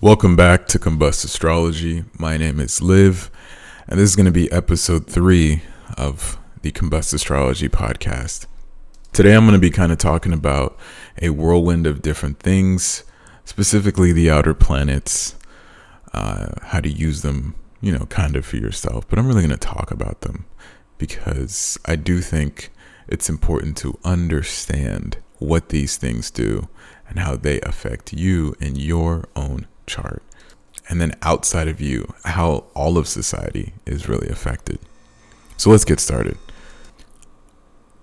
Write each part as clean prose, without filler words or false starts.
Welcome back to CombustAstrology. My name is Liv, and this is going to be episode 3 of the CombustAstrology podcast. Today I'm going to be kind of talking about a whirlwind of different things, specifically the outer planets, how to use them, kind of for yourself. But I'm really going to talk about them because I do think it's important to understand what these things do and how they affect you in your own chart. And then outside of you, how all of society is really affected. So let's get started.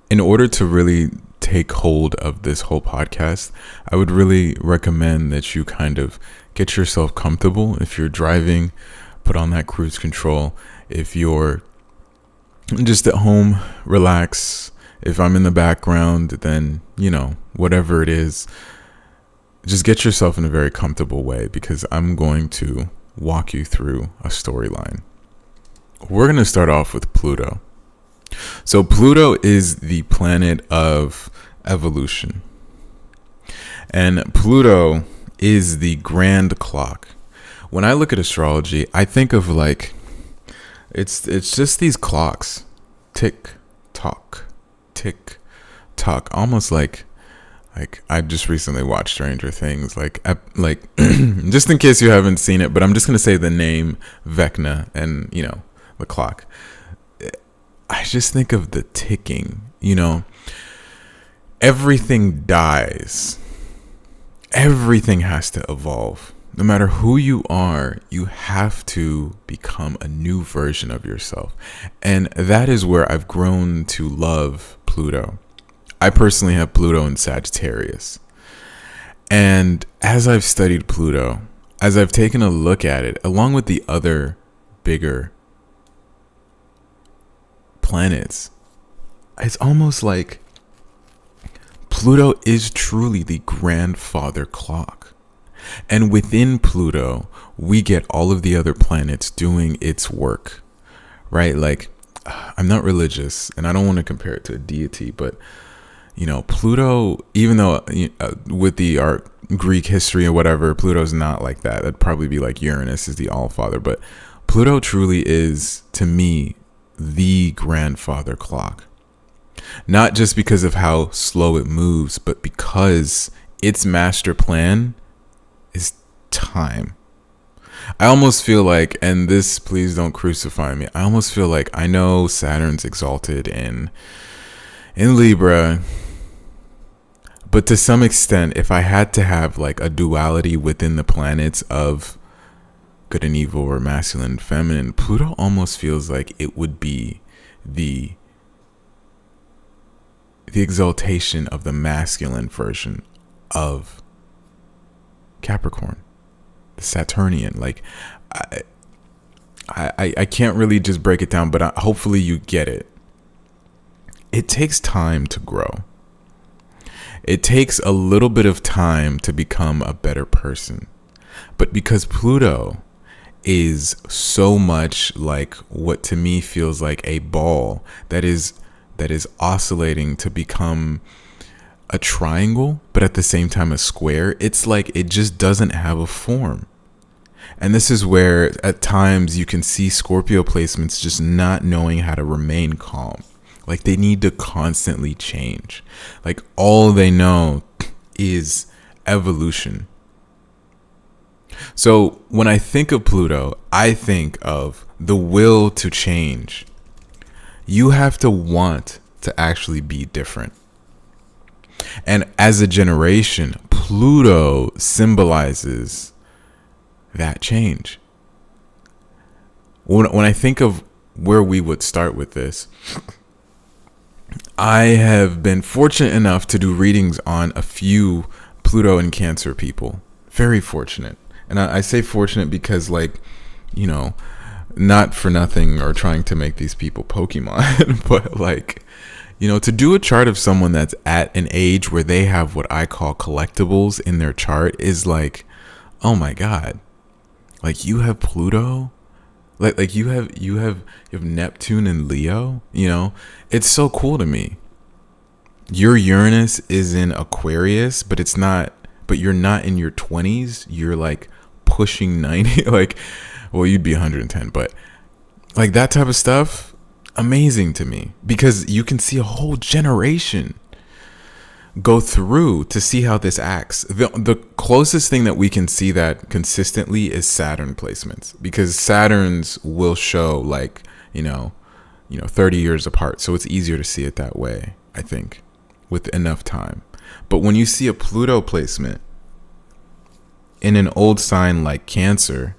In order to really take hold of this whole podcast, I would really recommend that you kind of get yourself comfortable. If you're driving, put on that cruise control. If you're just at home, relax. If I'm in the background, then, whatever it is, just get yourself in a very comfortable way because I'm going to walk you through a storyline. We're going to start off with Pluto. So Pluto is the planet of evolution. And Pluto is the grand clock. When I look at astrology, I think of it's just these clocks. Tick, tock, almost like I just recently watched Stranger Things, just in case you haven't seen it, but I'm just going to say the name Vecna and, the clock. I just think of the ticking, everything dies. Everything has to evolve. No matter who you are, you have to become a new version of yourself. And that is where I've grown to love Pluto. I personally have Pluto in Sagittarius. And as I've studied Pluto, as I've taken a look at it, along with the other bigger planets, it's almost like Pluto is truly the grandfather clock. And within Pluto, we get all of the other planets doing its work, right? I'm not religious and I don't want to compare it to a deity, but Pluto, even though with our Greek history or whatever, Pluto's not like that. That'd probably be like Uranus is the allfather. But Pluto truly is, to me, the grandfather clock. Not just because of how slow it moves, but because its master plan is time. I almost feel like, and this, please don't crucify me, I almost feel like I know Saturn's exalted in Libra, but to some extent, if I had to have a duality within the planets of good and evil or masculine and feminine, Pluto almost feels like it would be the exaltation of the masculine version of Capricorn, the Saturnian. I can't really just break it down, but hopefully you get it. It takes time to grow. It takes a little bit of time to become a better person. But because Pluto is so much like what to me feels like a ball that is oscillating to become a triangle, but at the same time a square, it's like it just doesn't have a form. And this is where at times you can see Scorpio placements just not knowing how to remain calm. They need to constantly change. All they know is evolution. So when I think of Pluto, I think of the will to change. You have to want to actually be different. And as a generation, Pluto symbolizes that change. When I think of where we would start with this, I have been fortunate enough to do readings on a few Pluto and Cancer people. Very fortunate. And I say fortunate because, not for nothing or trying to make these people Pokemon, but to do a chart of someone that's at an age where they have what I call collectibles in their chart is oh my God, you have Pluto, you have Neptune and Leo, it's so cool to me. Your Uranus is in Aquarius, but you're not in your 20s. You're pushing 90, like, well, you'd be 110, but like that type of stuff, amazing to me, because you can see a whole generation go through to see how this acts. The closest thing that we can see that consistently is Saturn placements, because Saturns will show like, 30 years apart. So it's easier to see it that way, I think, with enough time. But when you see a Pluto placement in an old sign like Cancer,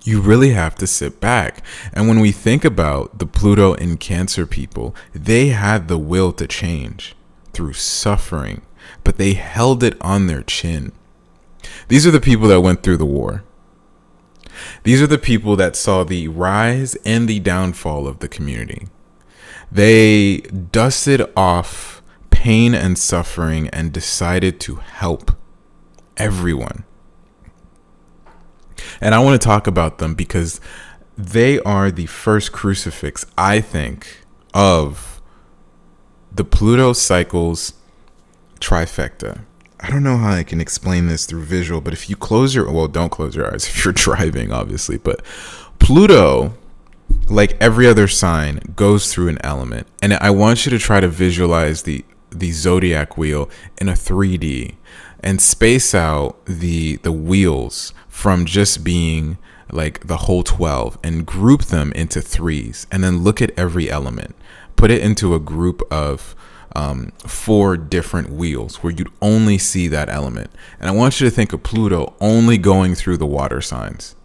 you really have to sit back. And when we think about the Pluto in Cancer people, they had the will to change through suffering, but they held it on their chin. These are the people that went through the war. These are the people that saw the rise and the downfall of the community. They dusted off pain and suffering and decided to help everyone. And I want to talk about them because they are the first crucifix, I think, of the Pluto cycles trifecta. I don't know how I can explain this through visual, but if you don't close your eyes if you're driving, obviously. But Pluto, like every other sign, goes through an element. And I want you to try to visualize the zodiac wheel in a 3D and space out the wheels from just being like the whole 12 and group them into threes, and then look at every element. Put it into a group of 4 different wheels where you'd only see that element. And I want you to think of Pluto only going through the water signs.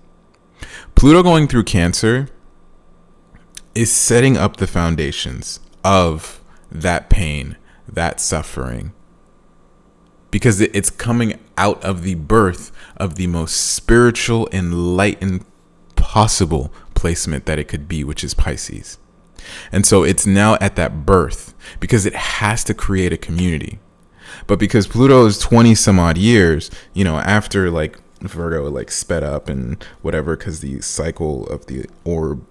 Pluto going through Cancer is setting up the foundations of that pain, that suffering, because it's coming out of the birth of the most spiritual, enlightened possible placement that it could be, which is Pisces. And so it's now at that birth because it has to create a community. But because Pluto is 20 some odd years, after like Virgo like sped up and whatever, because the cycle of the orb,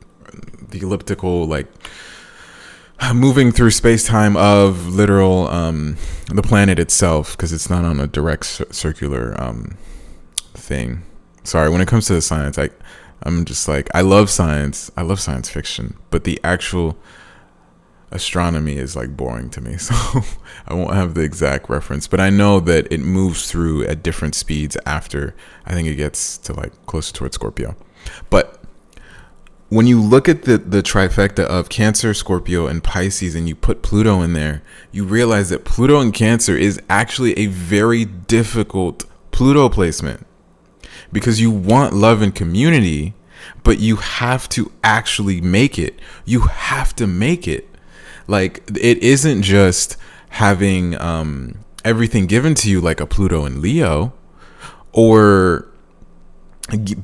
the elliptical, like moving through space-time of literal the planet itself, because it's not on a direct circular thing. Sorry, when it comes to the science, I'm just like, I love science fiction, but the actual astronomy is like boring to me, so I won't have the exact reference, but I know that it moves through at different speeds after I think it gets to like closer towards Scorpio. But when you look at the trifecta of Cancer, Scorpio, and Pisces, and you put Pluto in there, you realize that Pluto in Cancer is actually a very difficult Pluto placement, because you want love and community, but you have to actually make it. You have to make it. Like, it isn't just having everything given to you like a Pluto in Leo, or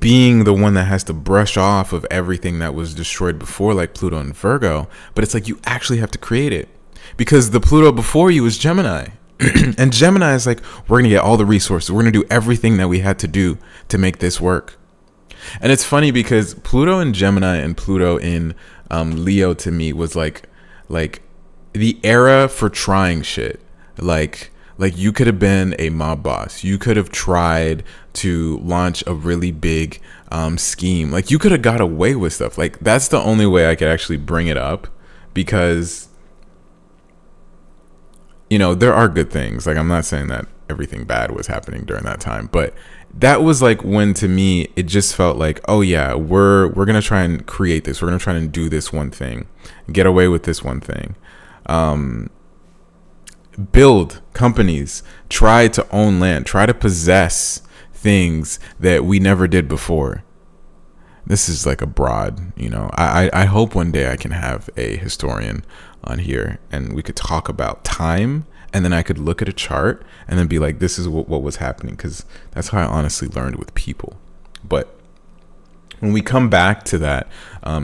being the one that has to brush off of everything that was destroyed before, like Pluto in Virgo. But it's like you actually have to create it, because the Pluto before you was Gemini. And Gemini is like, we're going to get all the resources. We're going to do everything that we had to do to make this work. And it's funny because Pluto in Gemini and Pluto in Leo to me was like the era for trying shit. Like you could have been a mob boss. You could have tried to launch a really big scheme. Like, you could have got away with stuff. Like, that's the only way I could actually bring it up, because there are good things. Like, I'm not saying that everything bad was happening during that time, but that was like when, to me, it just felt like, oh yeah, we're going to try and create this. We're going to try and do this one thing, get away with this one thing. Build companies, try to own land, try to possess things that we never did before. This is like a broad, I hope one day I can have a historian on here and we could talk about time, and then I could look at a chart and then be like, this is what was happening, because that's how I honestly learned with people. But when we come back to that,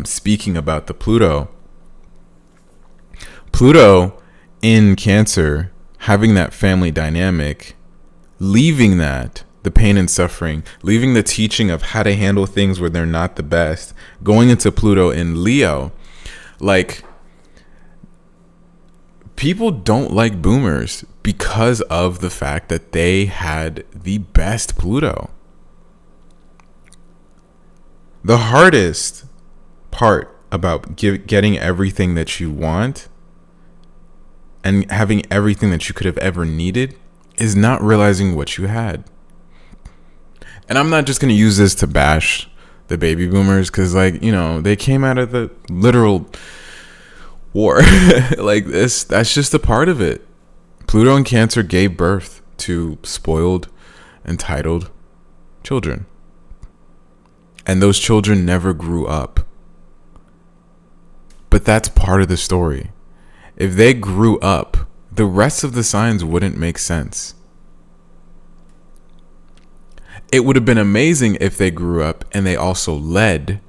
speaking about the Pluto in Cancer, having that family dynamic, leaving that, the pain and suffering, leaving the teaching of how to handle things where they're not the best, going into Pluto in Leo, like, people don't like boomers because of the fact that they had the best Pluto. The hardest part about getting everything that you want and having everything that you could have ever needed is not realizing what you had. And I'm not just going to use this to bash the baby boomers, because, like, you know, they came out of the literal war. Like this, that's just a part of it. Pluto in Cancer gave birth to spoiled, entitled children. And those children never grew up. But that's part of the story. If they grew up, the rest of the signs wouldn't make sense. It would have been amazing if they grew up and they also led.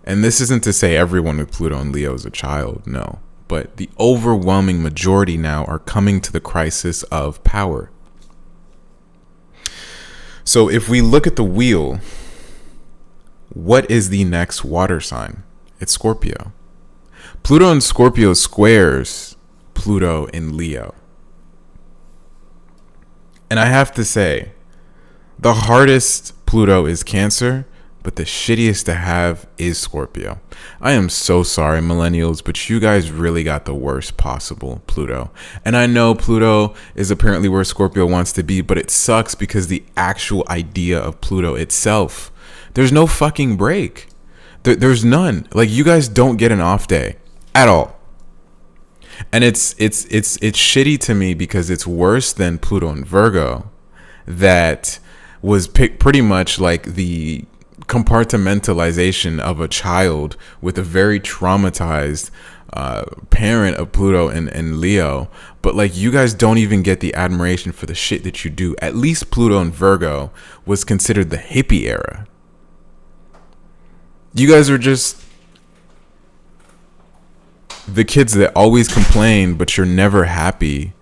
And this isn't to say everyone with Pluto and Leo is a child, no. But the overwhelming majority now are coming to the crisis of power. So if we look at the wheel, what is the next water sign? It's Scorpio. Pluto in Scorpio squares Pluto in Leo. And I have to say, the hardest Pluto is Cancer, but the shittiest to have is Scorpio. I am so sorry, millennials, but you guys really got the worst possible Pluto. And I know Pluto is apparently where Scorpio wants to be, but it sucks because the actual idea of Pluto itself, there's no fucking break. There's none. Like, you guys don't get an off day at all. And it's shitty to me because it's worse than Pluto in Virgo, that was pretty much like the compartmentalization of a child with a very traumatized parent of Pluto and Leo. But like, you guys don't even get the admiration for the shit that you do. At least Pluto in Virgo was considered the hippie era. You guys are just the kids that always complain, but you're never happy,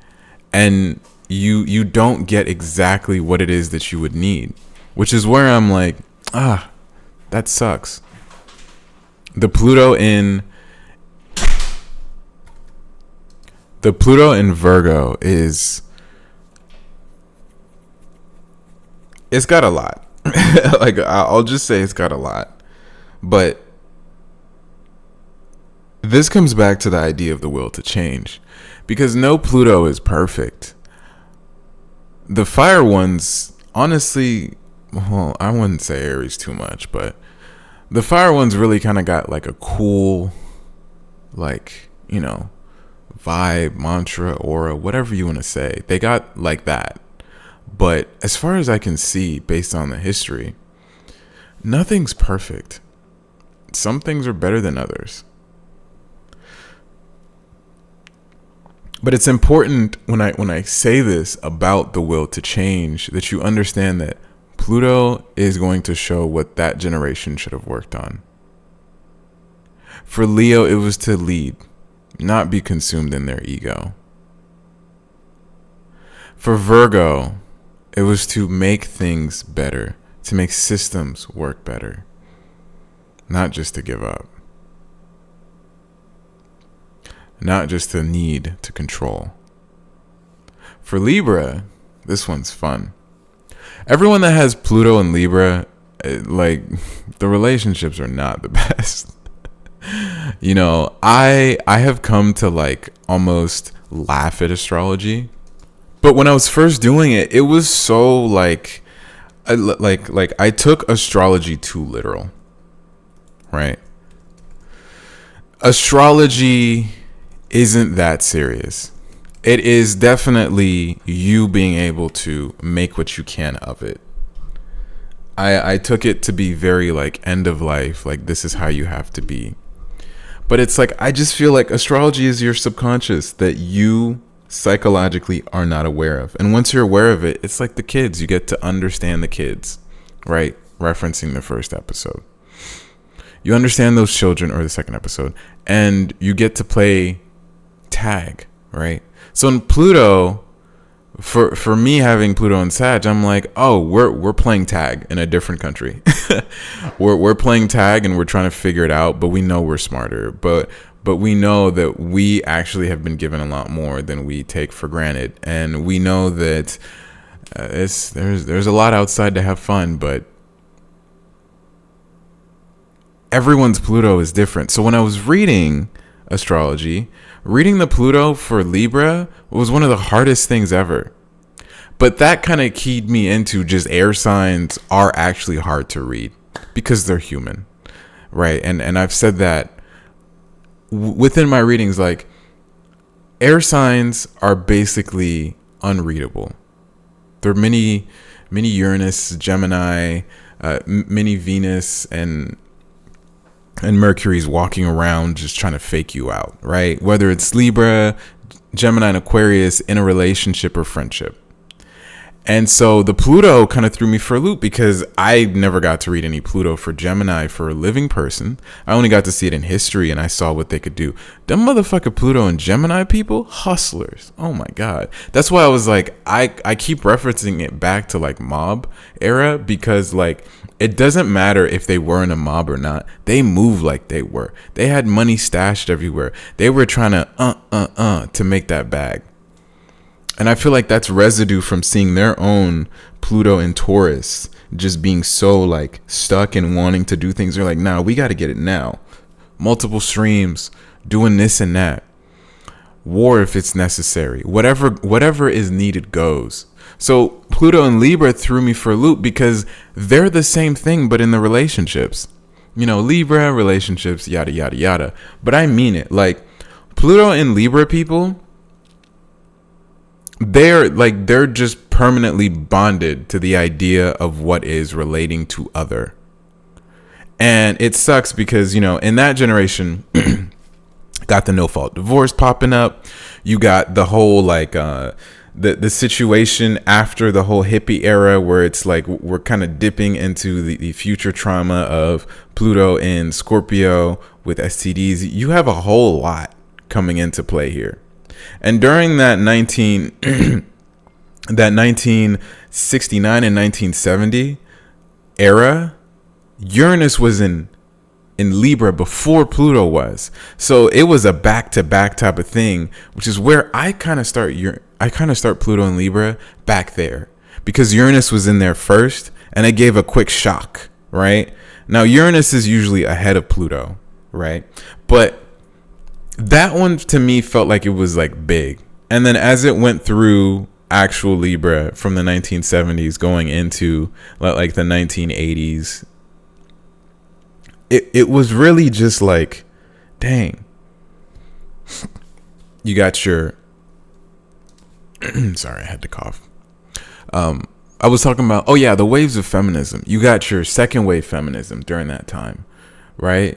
and you don't get exactly what it is that you would need, which is where I'm like, that sucks. The Pluto in Virgo it's got a lot. Like, I'll just say it's got a lot. But this comes back to the idea of the will to change, because no Pluto is perfect. The fire ones, honestly, well, I wouldn't say Aries too much, but the fire ones really kind of got like a cool, like, you know, vibe, mantra, aura, whatever you want to say. They got like that. But as far as I can see, based on the history, nothing's perfect. Some things are better than others. But it's important when I say this about the will to change, that you understand that Pluto is going to show what that generation should have worked on. For Leo, it was to lead, not be consumed in their ego. For Virgo, it was to make things better, to make systems work better, not just to give up. Not just to need to control. For Libra, this one's fun. Everyone that has Pluto and Libra, like, the relationships are not the best. You know, I have come to like almost laugh at astrology. But when I was first doing it, it was so like I took astrology too literal. Right? Astrology isn't that serious. It is definitely you being able to make what you can of it. I took it to be very like end of life, like this is how you have to be. But it's like, I just feel like astrology is your subconscious that you psychologically are not aware of. And once you're aware of it, it's like the kids. You get to understand the kids, right? Referencing the first episode. You understand those children, or the second episode, and you get to play tag, right? So in Pluto, for me having Pluto and Sag, I'm like, oh, we're playing tag in a different country. we're playing tag and we're trying to figure it out, but we know we're smarter. But we know that we actually have been given a lot more than we take for granted, and we know that there's a lot outside to have fun, but everyone's Pluto is different. So when I was reading astrology, reading the Pluto for Libra was one of the hardest things ever. But that kind of keyed me into just air signs are actually hard to read because they're human, right? And I've said that within my readings, like air signs are basically unreadable. They're mini Uranus, Gemini, mini Venus, and Mercury's walking around just trying to fake you out, right? Whether it's Libra, Gemini, and Aquarius in a relationship or friendship. And so the Pluto kind of threw me for a loop because I never got to read any Pluto for Gemini for a living person. I only got to see it in history, and I saw what they could do. Them motherfucking Pluto and Gemini people, hustlers. Oh my God. That's why I was like, I keep referencing it back to like mob era, because like it doesn't matter if they were in a mob or not. They move like they were. They had money stashed everywhere. They were trying to make that bag. And I feel like that's residue from seeing their own Pluto and Taurus just being so like stuck and wanting to do things. They're like, nah, we got to get it now. Multiple streams, doing this and that. War if it's necessary. Whatever is needed goes. So Pluto and Libra threw me for a loop because they're the same thing, but in the relationships. You know, Libra, relationships, yada, yada, yada. But I mean it. Like Pluto and Libra people, they're just permanently bonded to the idea of what is relating to other. And it sucks because, you know, in that generation, got the no fault divorce popping up. You got the whole like the situation after the whole hippie era where it's like we're kind of dipping into the future trauma of Pluto in Scorpio with STDs. You have a whole lot coming into play here. And during that 1969 and 1970 era, Uranus was in Libra before Pluto was. So it was a back-to-back type of thing, which is where I kind of start Pluto and Libra back there, because Uranus was in there first and it gave a quick shock, right? Now Uranus is usually ahead of Pluto, right? But that one to me felt like it was like big. And then as it went through actual Libra from the 1970s going into like the 1980s, it was really just like, dang. You got your sorry, I had to cough. I was talking about, the waves of feminism. You got your second wave feminism during that time, right?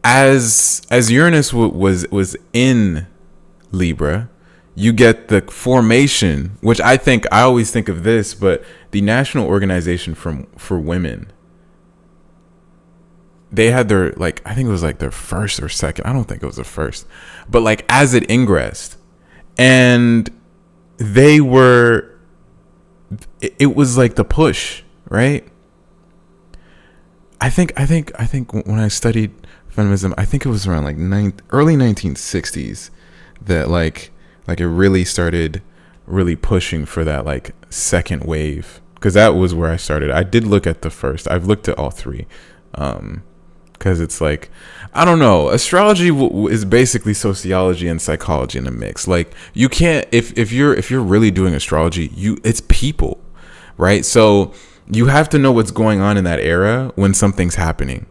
As Uranus was in Libra, you get the formation, which I always think of this, but the National Organization for Women, they had their, like, I think it was like their first or second, I don't think it was the first, but like as it ingressed, and it was like the push, right? I think when I studied feminism, I think it was around like early 1960s that like it really started really pushing for that like second wave, because that was where I started. I did look at the first. I've looked at all three, because it's like, I don't know, astrology is basically sociology and psychology in a mix. Like you can't, if you're really doing astrology, it's people, right? So you have to know what's going on in that era when something's happening.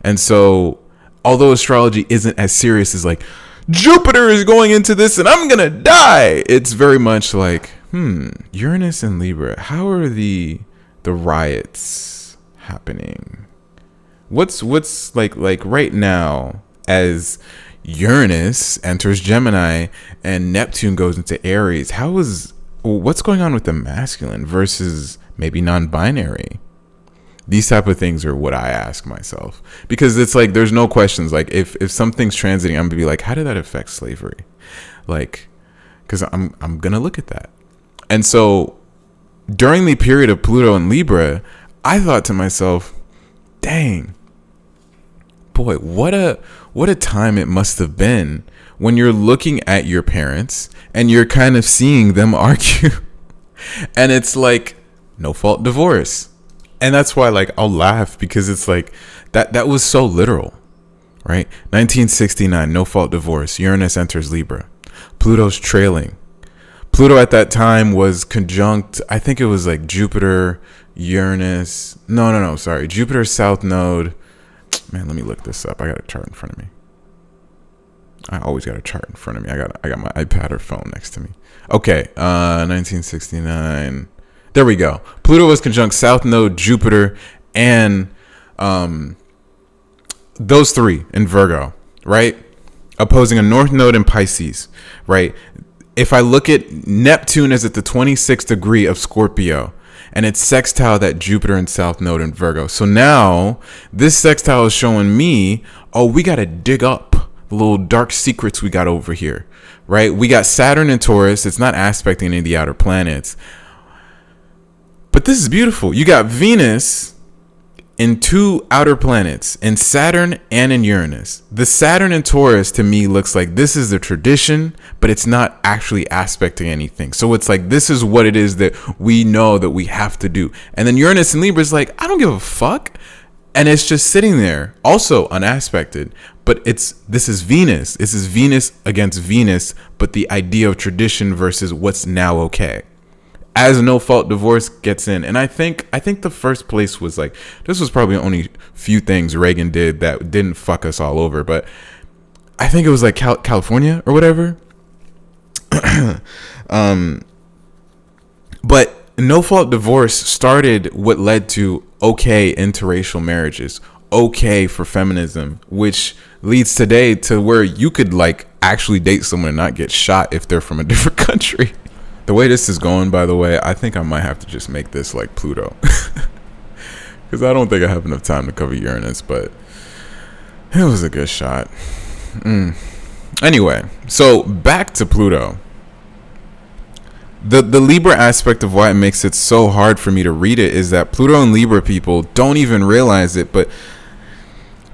And so although astrology isn't as serious as like Jupiter is going into this and I'm gonna die, it's very much like, Uranus and Libra, how are the riots happening? What's like right now as Uranus enters Gemini and Neptune goes into Aries, what's going on with the masculine versus maybe non-binary? These type of things are what I ask myself, because it's like there's no questions. Like if something's transiting, I'm gonna be like, how did that affect slavery? Like, because I'm gonna look at that. And so during the period of Pluto and Libra, I thought to myself, dang, boy, what a time it must have been when you're looking at your parents and you're kind of seeing them argue, and it's like no fault divorce. And that's why, like, I'll laugh because it's like that was so literal, right? 1969, no fault divorce. Uranus enters Libra. Pluto's trailing. Pluto at that time was conjunct, I think it was like Jupiter, Uranus. No, sorry. Jupiter South Node. Man, let me look this up. I got a chart in front of me. I always got a chart in front of me. I got my iPad or phone next to me. Okay, 1969. There we go. Pluto was conjunct South Node, Jupiter, and those three in Virgo, right? Opposing a North Node in Pisces, right? If I look at Neptune is at the 26th degree of Scorpio, and it's sextile that Jupiter and South Node in Virgo. So now this sextile is showing me, oh, we got to dig up the little dark secrets we got over here, right? We got Saturn in Taurus. It's not aspecting any of the outer planets. But this is beautiful. You got Venus in two outer planets, in Saturn and in Uranus. The Saturn in Taurus to me looks like this is the tradition, but it's not actually aspecting anything. So it's like this is what it is that we know that we have to do. And then Uranus in Libra is like, I don't give a fuck. And it's just sitting there, also unaspected. But this is Venus. This is Venus against Venus, but the idea of tradition versus what's now okay. As no fault divorce gets in. And I think the first place was like, this was probably only few things Reagan did that didn't fuck us all over, but I think it was like California or whatever. But no fault divorce started what led to okay interracial marriages, okay for feminism, which leads today to where you could like actually date someone and not get shot if they're from a different country. The way this is going, by the way, I think I might have to just make this like Pluto. Because I don't think I have enough time to cover Uranus, but it was a good shot. Anyway, so back to Pluto. The Libra aspect of why it makes it so hard for me to read it is that Pluto and Libra people don't even realize it, but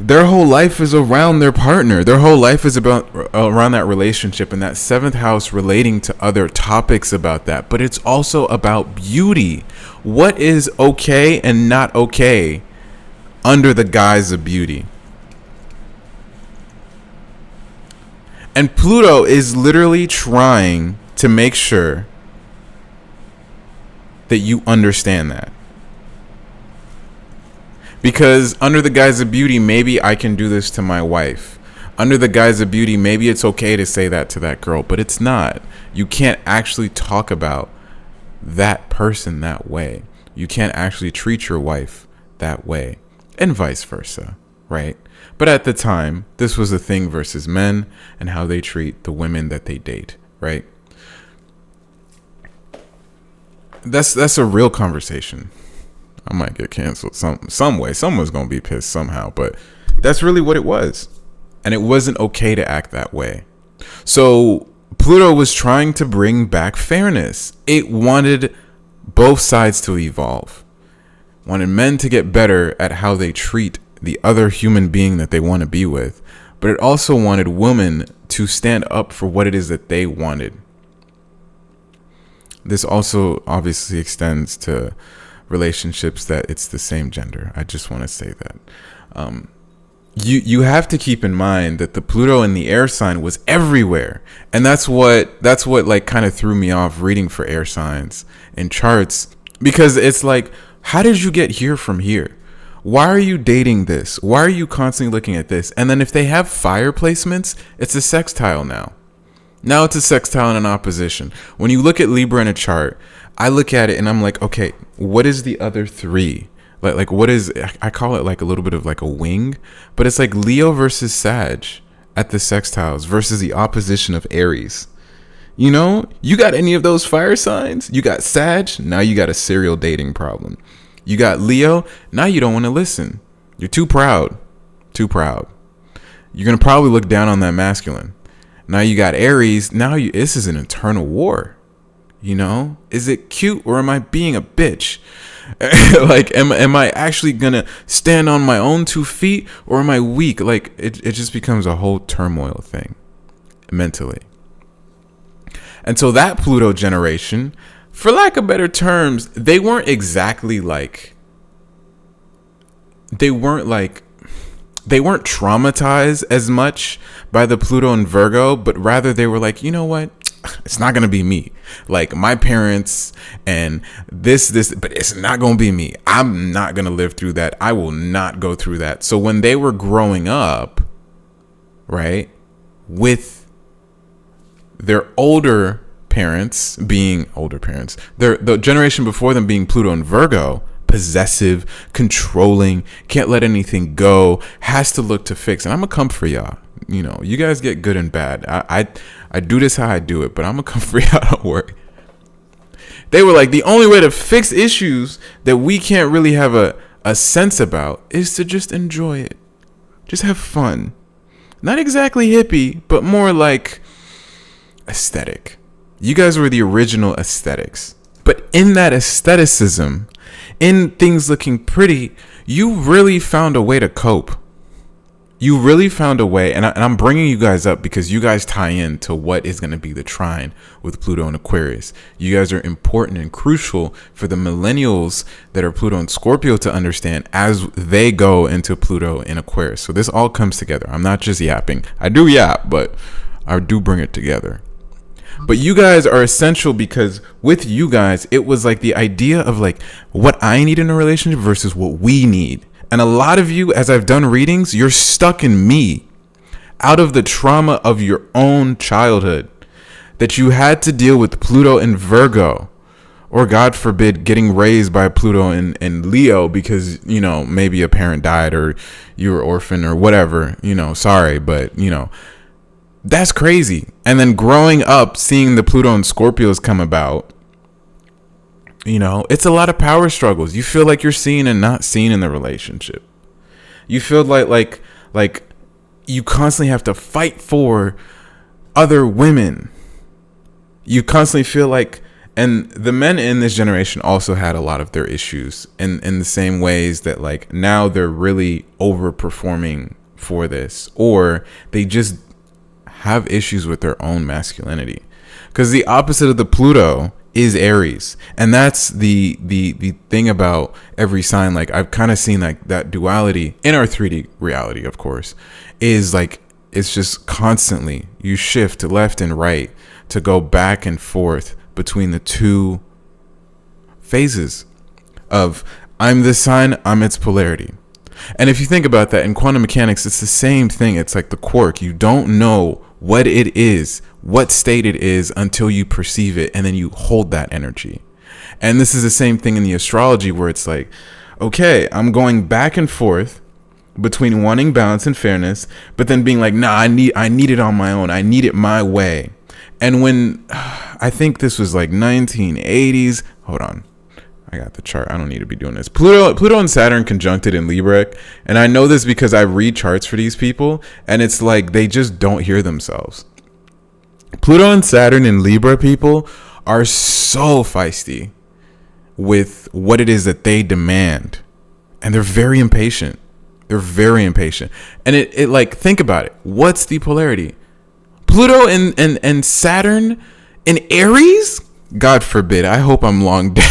their whole life is around their partner. Their whole life is around that relationship and that seventh house relating to other topics about that. But it's also about beauty. What is okay and not okay under the guise of beauty? And Pluto is literally trying to make sure that you understand that. Because under the guise of beauty, maybe I can do this to my wife. Under the guise of beauty, maybe it's okay to say that to that girl, but it's not. You can't actually talk about that person that way. You can't actually treat your wife that way, and vice versa, right? But at the time, this was a thing versus men and how they treat the women that they date, right? That's a real conversation. I might get canceled some way. Someone's going to be pissed somehow, but that's really what it was. And it wasn't okay to act that way. So Pluto was trying to bring back fairness. It wanted both sides to evolve. Wanted men to get better at how they treat the other human being that they want to be with. But it also wanted women to stand up for what it is that they wanted. This also obviously extends to relationships that it's the same gender. I just want to say that. You have to keep in mind that the Pluto in the air sign was everywhere. And that's what like kind of threw me off reading for air signs in charts, because it's like, how did you get here from here? Why are you dating this? Why are you constantly looking at this? And then if they have fire placements, it's a sextile now. Now it's a sextile and an opposition. When you look at Libra in a chart, I look at it and I'm like, okay, what is the other three? Like what is, I call it like a little bit of like a wing, but it's like Leo versus Sag at the sextiles versus the opposition of Aries. You know, you got any of those fire signs? You got Sag, now you got a serial dating problem. You got Leo, now you don't want to listen. You're too proud. Too proud. You're going to probably look down on that masculine. Now you got Aries, now this is an internal war. You know, is it cute or am I being a bitch? Like, am I actually gonna stand on my own 2 feet or am I weak? Like, it just becomes a whole turmoil thing mentally. And so that Pluto generation, for lack of better terms, they weren't exactly like they weren't traumatized as much by the Pluto and Virgo, but rather they were like, you know what? It's not going to be me. Like my parents and this, but it's not going to be me. I'm not going to live through that. I will not go through that. So when they were growing up, right, with their older parents, the generation before them being Pluto and Virgo, possessive, controlling, can't let anything go, has to look to fix. And I'm gonna come for y'all. You know, you guys get good and bad. I do this how I do it, but I'm gonna come for y'all. Don't worry. They were like, the only way to fix issues that we can't really have a sense about is to just enjoy it. Just have fun. Not exactly hippie, but more like aesthetic. You guys were the original aesthetics. But in that aestheticism, in things looking pretty, you really found a way to cope. You really found a way, and I'm bringing you guys up because you guys tie in to what is going to be the trine with Pluto and Aquarius. You guys are important and crucial for the millennials that are Pluto and Scorpio to understand as they go into Pluto and Aquarius. So this all comes together. I'm not just yapping. I do yap, but I do bring it together. But you guys are essential because with you guys, it was like the idea of like what I need in a relationship versus what we need. And a lot of you, as I've done readings, you're stuck in me out of the trauma of your own childhood that you had to deal with Pluto and Virgo, or God forbid, getting raised by Pluto and Leo because, you know, maybe a parent died or you were orphaned or whatever, you know, sorry, but, you know, that's crazy. And then growing up, seeing the Pluto and Scorpios come about, you know, it's a lot of power struggles. You feel like you're seen and not seen in the relationship. You feel like you constantly have to fight for other women. You constantly feel like, and the men in this generation also had a lot of their issues in the same ways that like now they're really overperforming for this, or they just have issues with their own masculinity. Because the opposite of the Pluto is Aries, and that's the thing about every sign. Like I've kind of seen like that duality in our 3D reality, of course, is like it's just constantly you shift left and right to go back and forth between the two phases of I'm this sign, I'm its polarity. And if you think about that in quantum mechanics, it's the same thing. It's like the quark. You don't know what it is, what state it is until you perceive it, and then you hold that energy. And this is the same thing in the astrology where it's like, okay, I'm going back and forth between wanting balance and fairness, but then being like, nah, I need it on my own. I need it my way. And when I think this was like 1980s, hold on, I got the chart. I don't need to be doing this. Pluto and Saturn conjuncted in Libra. And I know this because I read charts for these people. And it's like they just don't hear themselves. Pluto and Saturn in Libra people are so feisty with what it is that they demand. And they're very impatient. And it like, think about it. What's the polarity? Pluto and Saturn in Aries? God forbid. I hope I'm long dead.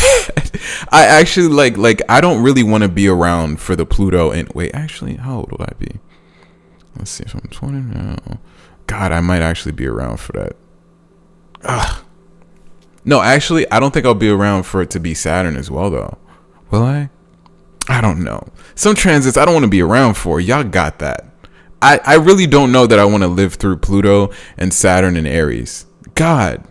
I actually like I don't really want to be around for the Pluto and wait, actually, how old will I be? Let's see if I'm 20 now. God, I might actually be around for that. No, actually, I don't think I'll be around for it to be Saturn as well though. Will I? I don't know. Some transits I don't want to be around for. Y'all got that. I really don't know that I want to live through Pluto and Saturn and Aries. God.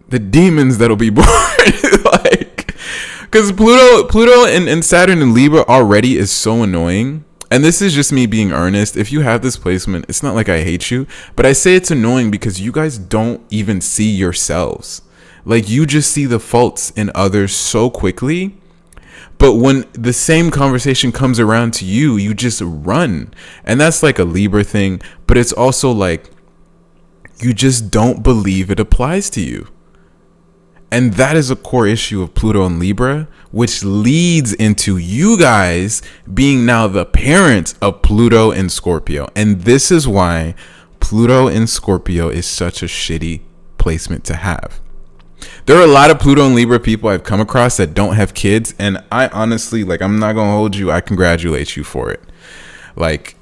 The demons that'll be born. Like, because Pluto and Saturn and Libra already is so annoying. And this is just me being earnest. If you have this placement, it's not like I hate you, but I say it's annoying because you guys don't even see yourselves. Like you just see the faults in others so quickly. But when the same conversation comes around to you, you just run. And that's like a Libra thing. But it's also like you just don't believe it applies to you. And that is a core issue of Pluto and Libra, which leads into you guys being now the parents of Pluto and Scorpio. And this is why Pluto and Scorpio is such a shitty placement to have. There are a lot of Pluto and Libra people I've come across that don't have kids, and I honestly, like, I'm not gonna hold you, I congratulate you for it. Like,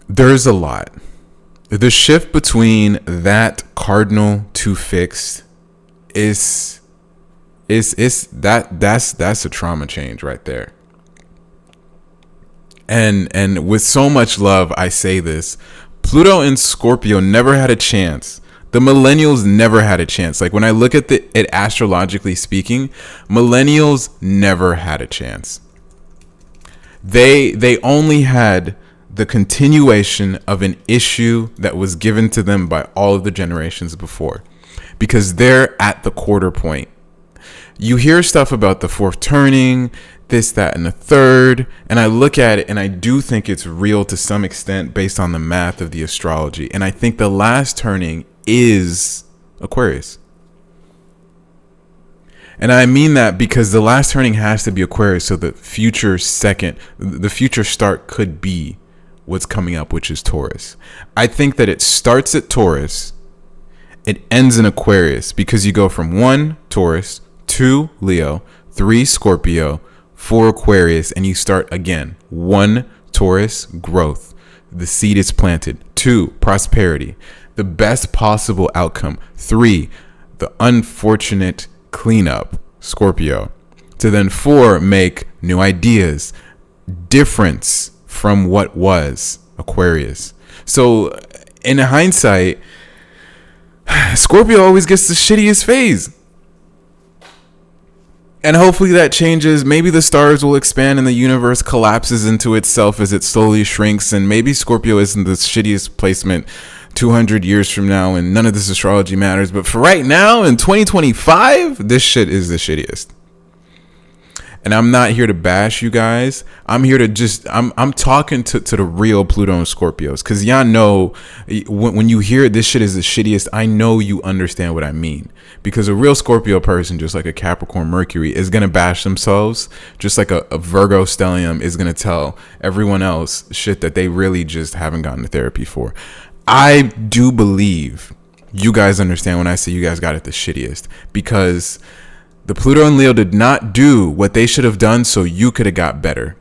there's a lot. The shift between that cardinal to fixed is that's a trauma change right there. And with so much love, I say this: Pluto and Scorpio never had a chance. The millennials never had a chance. Like, when I look at it astrologically speaking, millennials never had a chance. They only had the continuation of an issue that was given to them by all of the generations before, because they're at the quarter point. You hear stuff about the fourth turning, this, that, and the third, and I look at it and I do think it's real to some extent based on the math of the astrology. And I think the last turning is Aquarius. And I mean that because the last turning has to be Aquarius, so the future start could be what's coming up, which is Taurus. I think that it starts at Taurus, it ends in Aquarius, because you go from 1 Taurus, 2 Leo, 3 Scorpio, 4 Aquarius, and you start again. 1 Taurus, growth. The seed is planted. 2 prosperity, the best possible outcome. 3 the unfortunate cleanup, Scorpio. To then 4 make new ideas, difference from what was, Aquarius. So in hindsight, Scorpio always gets the shittiest phase. And hopefully that changes. Maybe the stars will expand and the universe collapses into itself as it slowly shrinks. And maybe Scorpio isn't the shittiest placement 200 years from now and none of this astrology matters. But for right now, in 2025, this shit is the shittiest. And I'm not here to bash you guys. I'm here to I'm talking to the real Pluto and Scorpios. Because y'all know, when you hear this shit is the shittiest, I know you understand what I mean. Because a real Scorpio person, just like a Capricorn Mercury, is going to bash themselves. Just like a Virgo stellium is going to tell everyone else shit that they really just haven't gotten to therapy for. I do believe you guys understand when I say you guys got it the shittiest. Because the Pluto and Leo did not do what they should have done so you could have got better.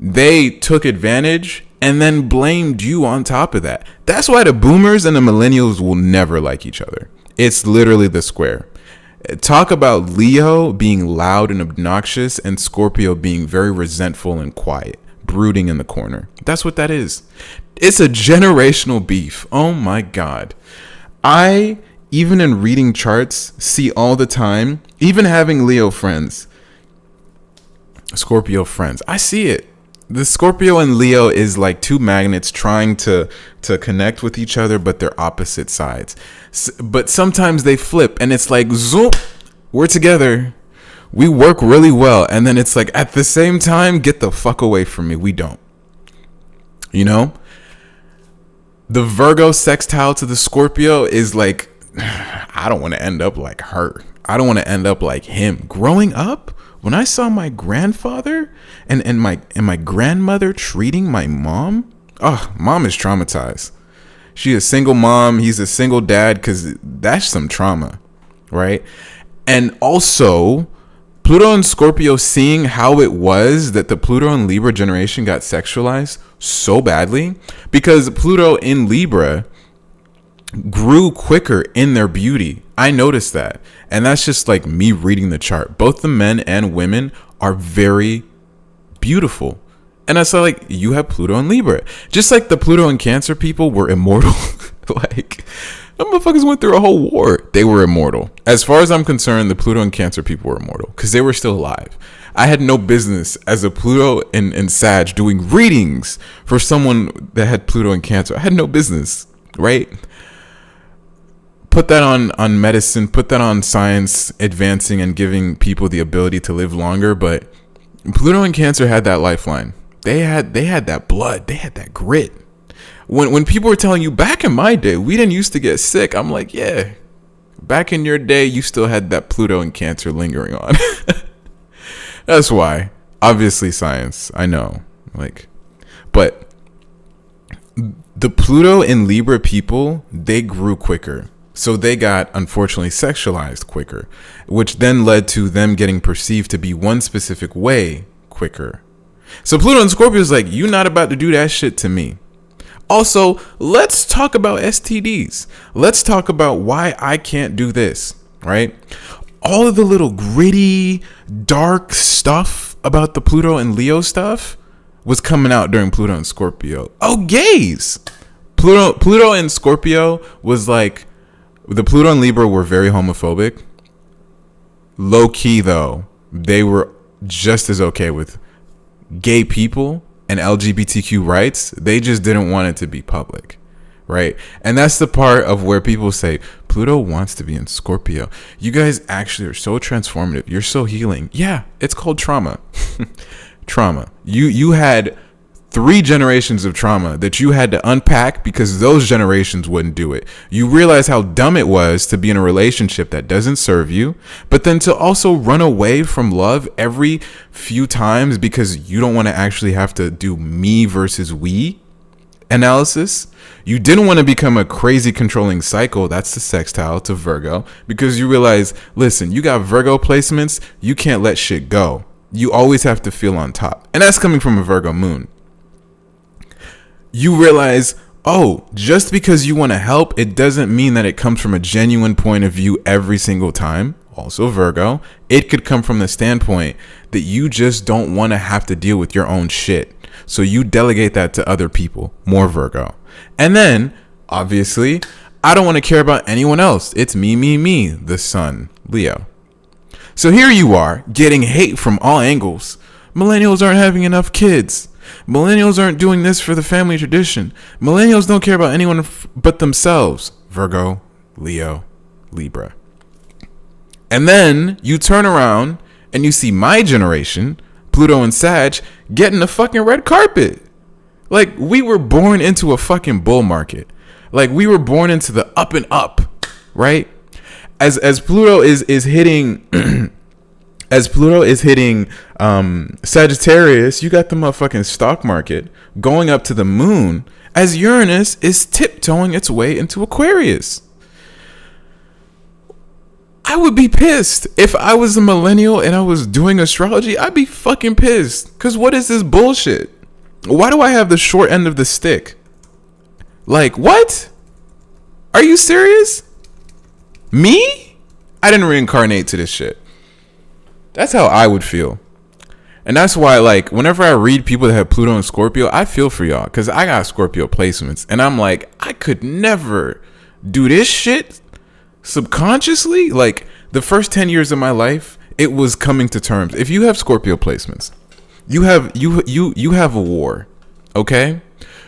They took advantage and then blamed you on top of that. That's why the boomers and the millennials will never like each other. It's literally the square. Talk about Leo being loud and obnoxious and Scorpio being very resentful and quiet, brooding in the corner. That's what that is. It's a generational beef. Oh my God. Even in reading charts, see all the time, even having Leo friends, Scorpio friends, I see it. The Scorpio and Leo is like two magnets trying to connect with each other, but they're opposite sides. But sometimes they flip and it's like, zoom, we're together. We work really well. And then it's like, at the same time, get the fuck away from me. We don't. You know? The Virgo sextile to the Scorpio is like, I don't want to end up like her. I don't want to end up like him. Growing up, when I saw my grandfather and my grandmother treating my mom, mom is traumatized. She's a single mom. He's a single dad, because that's some trauma, right? And also, Pluto and Scorpio, seeing how it was that the Pluto and Libra generation got sexualized so badly, because Pluto in Libra grew quicker in their beauty. I noticed that. And that's just like me reading the chart. Both the men and women are very beautiful. And I saw, like, you have Pluto and Libra. Just like the Pluto and Cancer people were immortal. Like, them motherfuckers went through a whole war. They were immortal. As far as I'm concerned, the Pluto and Cancer people were immortal because they were still alive. I had no business as a Pluto and Sag doing readings for someone that had Pluto and Cancer. I had no business, right? Put that on medicine, put that on science advancing and giving people the ability to live longer. But Pluto and Cancer had that lifeline. They had that blood. They had that grit. When people were telling you, back in my day, we didn't used to get sick. I'm like, yeah, back in your day, you still had that Pluto and Cancer lingering on. That's why. Obviously science, I know. But the Pluto and Libra people, they grew quicker. So they got, unfortunately, sexualized quicker, which then led to them getting perceived to be one specific way quicker. So Pluto and Scorpio is like, you not about to do that shit to me. Also, let's talk about STDs. Let's talk about why I can't do this, right? All of the little gritty, dark stuff about the Pluto and Leo stuff was coming out during Pluto and Scorpio. Oh, gays! Pluto and Scorpio was like, the Pluto and Libra were very homophobic. Low key, though, they were just as okay with gay people and LGBTQ rights. They just didn't want it to be public, right? And that's the part of where people say, Pluto wants to be in Scorpio. You guys actually are so transformative. You're so healing. Yeah, it's called trauma. Trauma. You had 3 generations of trauma that you had to unpack because those generations wouldn't do it. You realize how dumb it was to be in a relationship that doesn't serve you, but then to also run away from love every few times because you don't want to actually have to do me versus we analysis. You didn't want to become a crazy controlling psycho. That's the sextile to Virgo, because you realize, listen, you got Virgo placements. You can't let shit go. You always have to feel on top. And that's coming from a Virgo moon. You realize, oh, just because you want to help, it doesn't mean that it comes from a genuine point of view every single time. Also Virgo, it could come from the standpoint that you just don't want to have to deal with your own shit. So you delegate that to other people. More Virgo. And then, obviously, I don't want to care about anyone else. It's me, the sun, Leo. So here you are, getting hate from all angles. Millennials aren't having enough kids. Millennials aren't doing this for the family tradition. Millennials don't care about anyone but themselves. Virgo, Leo, Libra. And then you turn around and you see my generation, Pluto and Sag, getting the fucking red carpet. Like, we were born into a fucking bull market. Like, we were born into the up and up, right? As Pluto is hitting as Pluto is hitting Sagittarius, you got the motherfucking stock market going up to the moon as Uranus is tiptoeing its way into Aquarius. I would be pissed. If I was a millennial and I was doing astrology, I'd be fucking pissed. Because what is this bullshit? Why do I have the short end of the stick? Like, what? Are you serious? Me? I didn't reincarnate to this shit. That's how I would feel. And that's why, like, whenever I read people that have Pluto and Scorpio, I feel for y'all. Because I got Scorpio placements. And I'm like, I could never do this shit subconsciously. Like, the first 10 years of my life, it was coming to terms. If you have Scorpio placements, you have a war. Okay?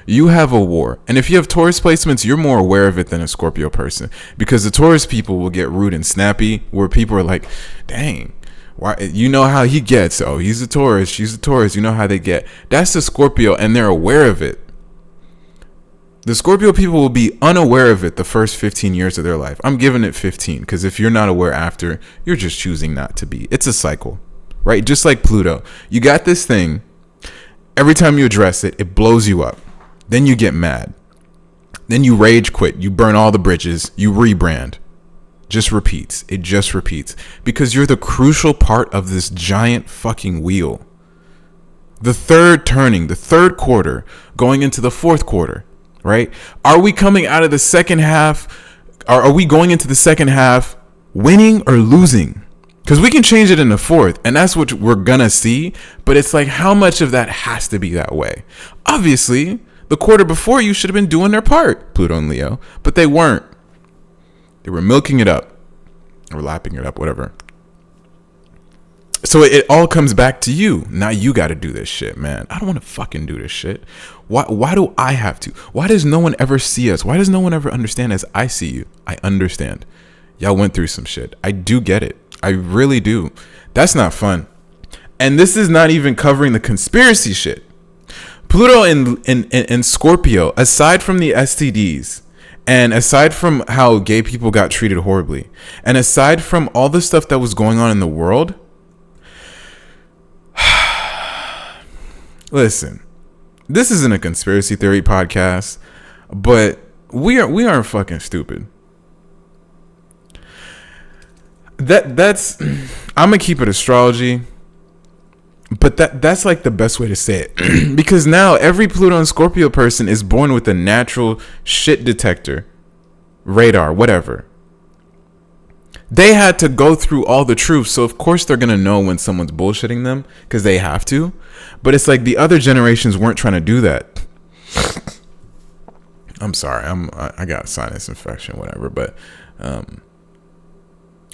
You have a war. And if you have Taurus placements, you're more aware of it than a Scorpio person. Because the Taurus people will get rude and snappy, where people are like, dang, why? You know how he gets. Oh, he's a Taurus, she's a Taurus. You know how they get. That's the Scorpio, and they're aware of it. The Scorpio people will be unaware of it the first 15 years of their life. I'm giving it 15, because if you're not aware after, you're just choosing not to be. It's a cycle, right? Just like Pluto. You got this thing. Every time you address it, it blows you up. Then you get mad. Then you rage quit. You burn all the bridges. You rebrand. Just repeats. It just repeats. Because you're the crucial part of this giant fucking wheel. The third turning, the third quarter, going into the fourth quarter, right? Are we coming out of the second half? Are we going into the second half winning or losing? Because we can change it in the fourth, and that's what we're gonna see. But it's like, how much of that has to be that way? Obviously, the quarter before you should have been doing their part, Pluto and Leo, but they weren't. They were milking it up, or lapping it up, whatever. So it all comes back to you. Now you got to do this shit, man. I don't want to fucking do this shit. Why do I have to? Why does no one ever see us? Why does no one ever understand as I see you? I understand. Y'all went through some shit. I do get it. I really do. That's not fun. And this is not even covering the conspiracy shit. Pluto and Scorpio, aside from the STDs, and aside from how gay people got treated horribly, and aside from all the stuff that was going on in the world, listen, this isn't a conspiracy theory podcast, but we aren't fucking stupid. that's I'm gonna keep it astrology, but that's like the best way to say it. Because now every Pluto and Scorpio person is born with a natural shit detector, radar, whatever. They had to go through all the truth, so of course they're gonna know when someone's bullshitting them, because they have to. But it's like the other generations weren't trying to do that. I'm sorry, I got sinus infection, whatever. But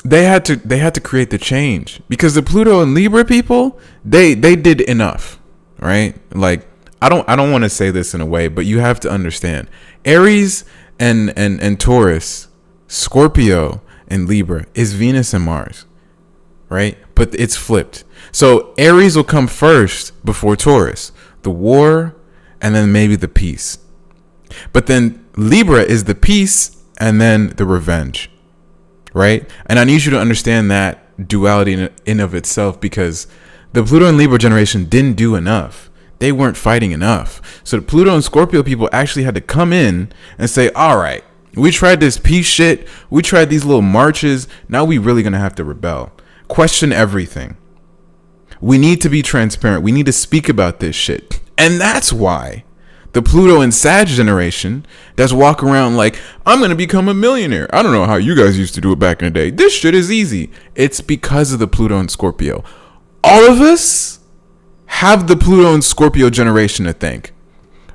they had to create the change, because the Pluto and Libra people, they did enough, right? Like I don't want to say this in a way, but you have to understand, Aries and Taurus, Scorpio and Libra is Venus and Mars, right? But it's flipped. So Aries will come first before Taurus, the war, and then maybe the peace. But then Libra is the peace and then the revenge, right? And I need you to understand that duality in of itself, because the Pluto and Libra generation didn't do enough. They weren't fighting enough. So the Pluto and Scorpio people actually had to come in and say, all right, we tried this peace shit. We tried these little marches. Now we really going to have to rebel. Question everything. We need to be transparent. We need to speak about this shit. And that's why the Pluto and Sag generation that's walk around like, I'm going to become a millionaire. I don't know how you guys used to do it back in the day. This shit is easy. It's because of the Pluto and Scorpio. All of us have the Pluto and Scorpio generation to thank,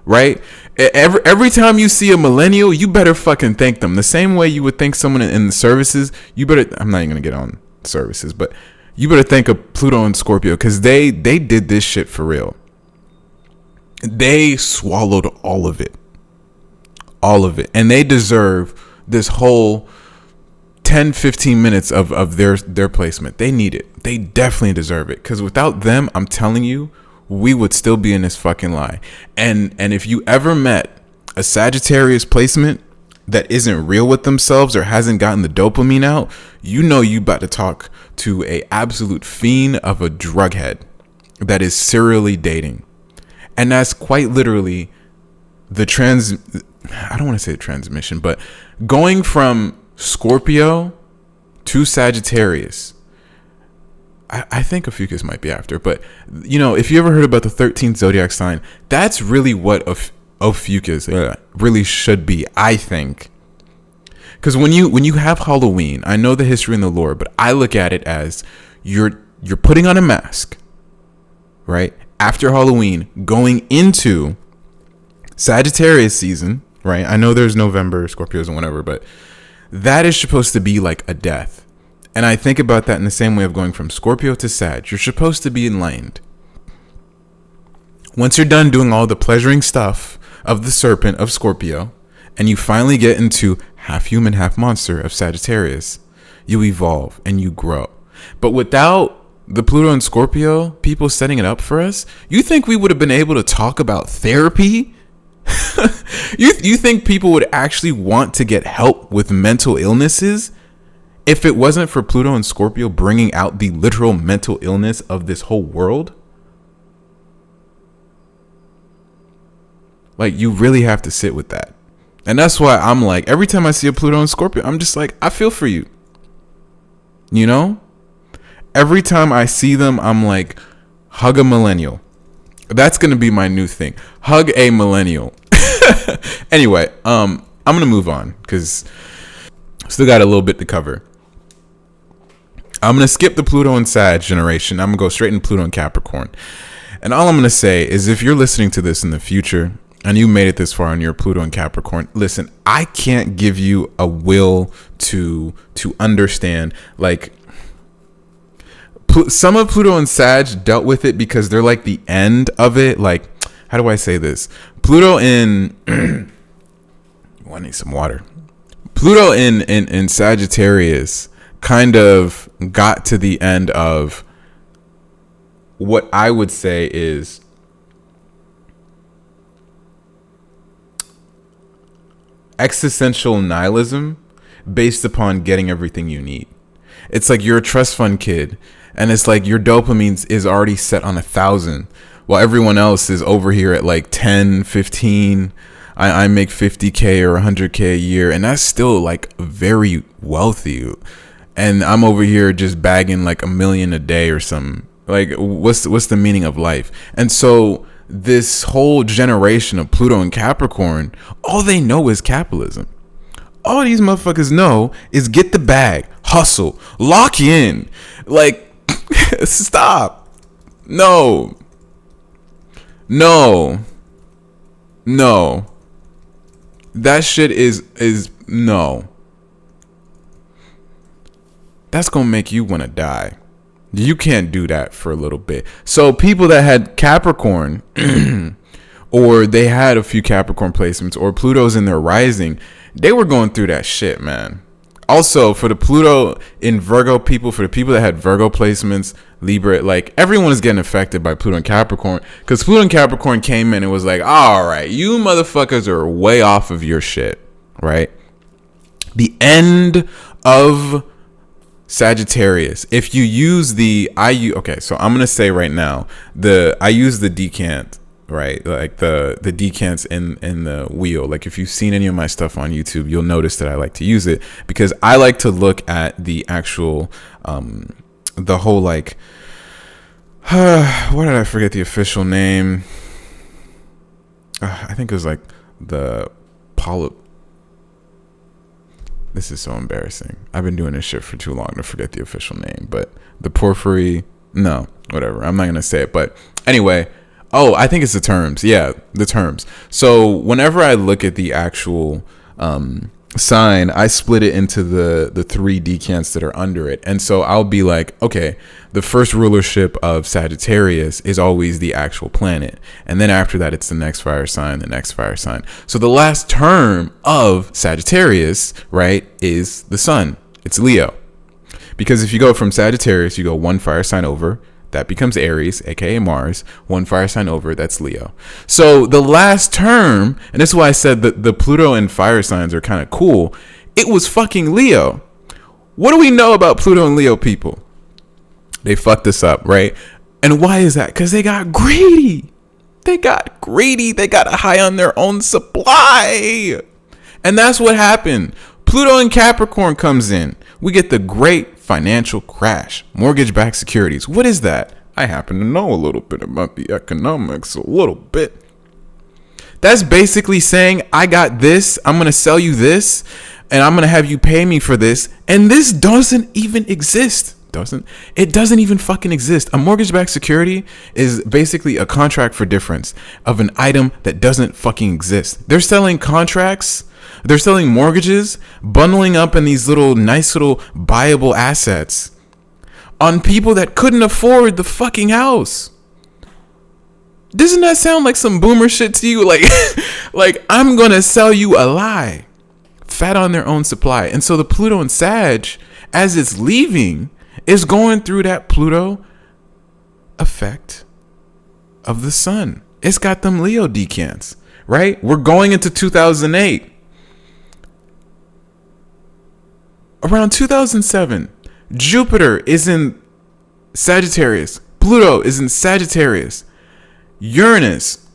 right? Every time you see a millennial, you better fucking thank them. The same way you would thank someone in the services, you better, I'm not even going to get on services, but you better thank a Pluto and Scorpio, because they did this shit for real. They swallowed all of it. And they deserve this whole 10-15 minutes of their placement. They need it. They definitely deserve it, because without them, I'm telling you, we would still be in this fucking lie. And if you ever met a Sagittarius placement that isn't real with themselves or hasn't gotten the dopamine out, you know you about to talk to a absolute fiend of a drug head that is serially dating. And that's quite literally the I don't want to say the transmission, but going from Scorpio to Sagittarius. I think Ophiuchus might be after, but you know, if you ever heard about the 13th zodiac sign, that's really what Ophiuchus really should be, I think. Because when you have Halloween, I know the history and the lore, but I look at it as you're putting on a mask, right? After Halloween, going into Sagittarius season, right? I know there's November, Scorpios and whatever, but that is supposed to be like a death. And I think about that in the same way of going from Scorpio to Sag. You're supposed to be enlightened. Once you're done doing all the pleasuring stuff of the serpent of Scorpio, and you finally get into half human, half monster of Sagittarius, you evolve and you grow. But without the Pluto and Scorpio people setting it up for us, you think we would have been able to talk about therapy? You think people would actually want to get help with mental illnesses if it wasn't for Pluto and Scorpio bringing out the literal mental illness of this whole world? Like, you really have to sit with that. And that's why I'm like, every time I see a Pluto and Scorpio, I'm just like, I feel for you. You know? Every time I see them, I'm like, hug a millennial. That's going to be my new thing. Hug a millennial. Anyway, I'm going to move on because still got a little bit to cover. I'm going to skip the Pluto and Sag generation. I'm going to go straight into Pluto and Capricorn. And all I'm going to say is, if you're listening to this in the future and you made it this far on your Pluto and Capricorn, listen, I can't give you a will to understand. Like, some of Pluto and Sag dealt with it because they're like the end of it. Like, how do I say this? Pluto in I need some water. Pluto in Sagittarius kind of got to the end of what I would say is existential nihilism based upon getting everything you need. It's like you're a trust fund kid, and it's like your dopamine is already set on 1,000, while everyone else is over here at like 10, 15. I make 50K or 100K a year, and that's still like very wealthy. and I'm over here just bagging like $1 million a day or something. Like, what's the meaning of life? And so this whole generation of Pluto and Capricorn, all they know is capitalism. All these motherfuckers know is get the bag, hustle, lock in. Like, stop. No. That shit is no. That's gonna make you want to die. You can't do that for a little bit. So people that had Capricorn or they had a few Capricorn placements or Pluto's in their rising, they were going through that shit, man. Also, for the Pluto in Virgo people, for the people that had Virgo placements, Libra, like everyone is getting affected by Pluto and Capricorn, because Pluto and Capricorn came in and was like, all right, you motherfuckers are way off of your shit, right? The end of Sagittarius. If you use okay, so I'm gonna say right now, I use the decant, right? Like the decants in the wheel. Like if you've seen any of my stuff on YouTube, you'll notice that I like to use it because I like to look at the actual the whole like what did I forget the official name? I think it was like the polyp. This is so embarrassing. I've been doing this shit for too long to forget the official name, but the porphyry, no, whatever. I'm not going to say it, but anyway, I think it's the terms. Yeah, the terms. So whenever I look at the actual sign, I split it into the 3 decants that are under it. And so I'll be like, okay, the first rulership of Sagittarius is always the actual planet. And then after that, it's the next fire sign, the next fire sign. So the last term of Sagittarius, right, is the sun. It's Leo. Because if you go from Sagittarius, you go 1 fire sign over, that becomes Aries, aka Mars. 1 fire sign over, that's Leo. So the last term, and this is why I said that the Pluto and fire signs are kind of cool, it was fucking Leo. What do we know about Pluto and Leo people? They fucked us up, right? And why is that? Because they got greedy. They got a high on their own supply. And that's what happened. Pluto and Capricorn comes in. We get the great financial crash. Mortgage-backed securities. What is that? I happen to know a little bit about the economics, a little bit. That's basically saying, I got this, I'm going to sell you this, and I'm going to have you pay me for this, and this doesn't even exist. It doesn't even fucking exist. A mortgage-backed security is basically a contract for difference of an item that doesn't fucking exist. They're selling contracts. They're selling mortgages, bundling up in these nice little buyable assets on people that couldn't afford the fucking house. Doesn't that sound like some boomer shit to you? Like I'm gonna sell you a lie. Fat on their own supply. And so the Pluto and Sag, as it's leaving, is going through that Pluto effect of the sun. It's got them Leo decants, right? We're going into 2008. Around 2007, Jupiter is in Sagittarius. Pluto is in Sagittarius. Uranus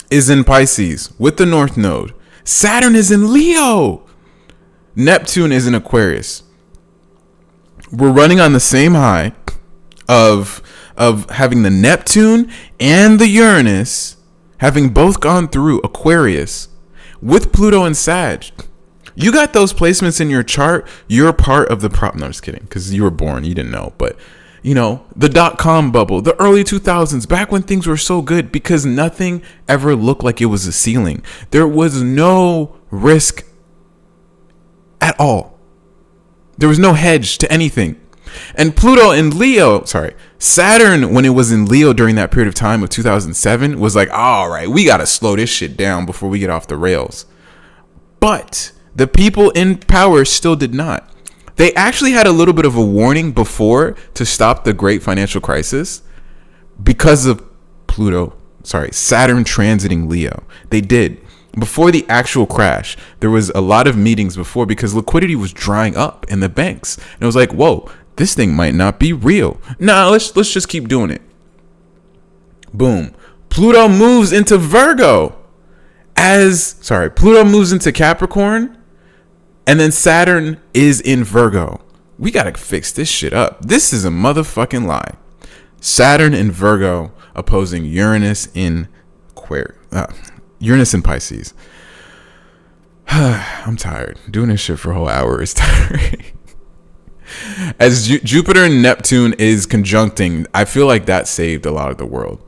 is in Pisces with the North Node. Saturn is in Leo. Neptune is in Aquarius. We're running on the same high of having the Neptune and the Uranus having both gone through Aquarius with Pluto and Sag. You got those placements in your chart, you're part of the problem. No, I'm just kidding, because you were born, you didn't know. But, the .com bubble, the early 2000s, back when things were so good, because nothing ever looked like it was a ceiling. There was no risk at all. There was no hedge to anything. And Pluto in Leo, Saturn, when it was in Leo during that period of time of 2007, was like, all right, we got to slow this shit down before we get off the rails. But the people in power still did not. They actually had a little bit of a warning before to stop the great financial crisis because of Saturn transiting Leo. They did. Before the actual crash, there was a lot of meetings before because liquidity was drying up in the banks. And it was like, whoa, this thing might not be real. Nah, let's just keep doing it. Boom. Pluto moves into Virgo. Pluto moves into Capricorn. And then Saturn is in Virgo. We got to fix this shit up. This is a motherfucking lie. Saturn in Virgo opposing Uranus in Uranus in Pisces. I'm tired. Doing this shit for a whole hour is tiring. As Jupiter and Neptune is conjuncting, I feel like that saved a lot of the world.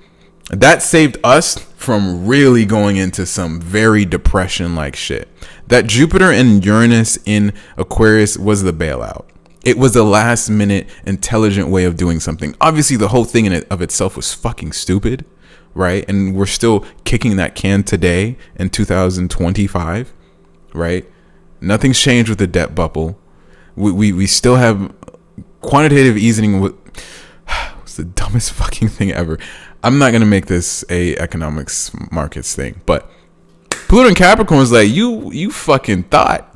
That saved us from really going into some very depression-like shit. That Jupiter and Uranus in Aquarius was the bailout. It was a last-minute intelligent way of doing something. Obviously, the whole thing in it of itself was fucking stupid, right? And we're still kicking that can today in 2025, right? Nothing's changed with the debt bubble. We still have quantitative easing. It's the dumbest fucking thing ever. I'm not gonna make this a economics markets thing, but Pluto and Capricorn is like, you fucking thought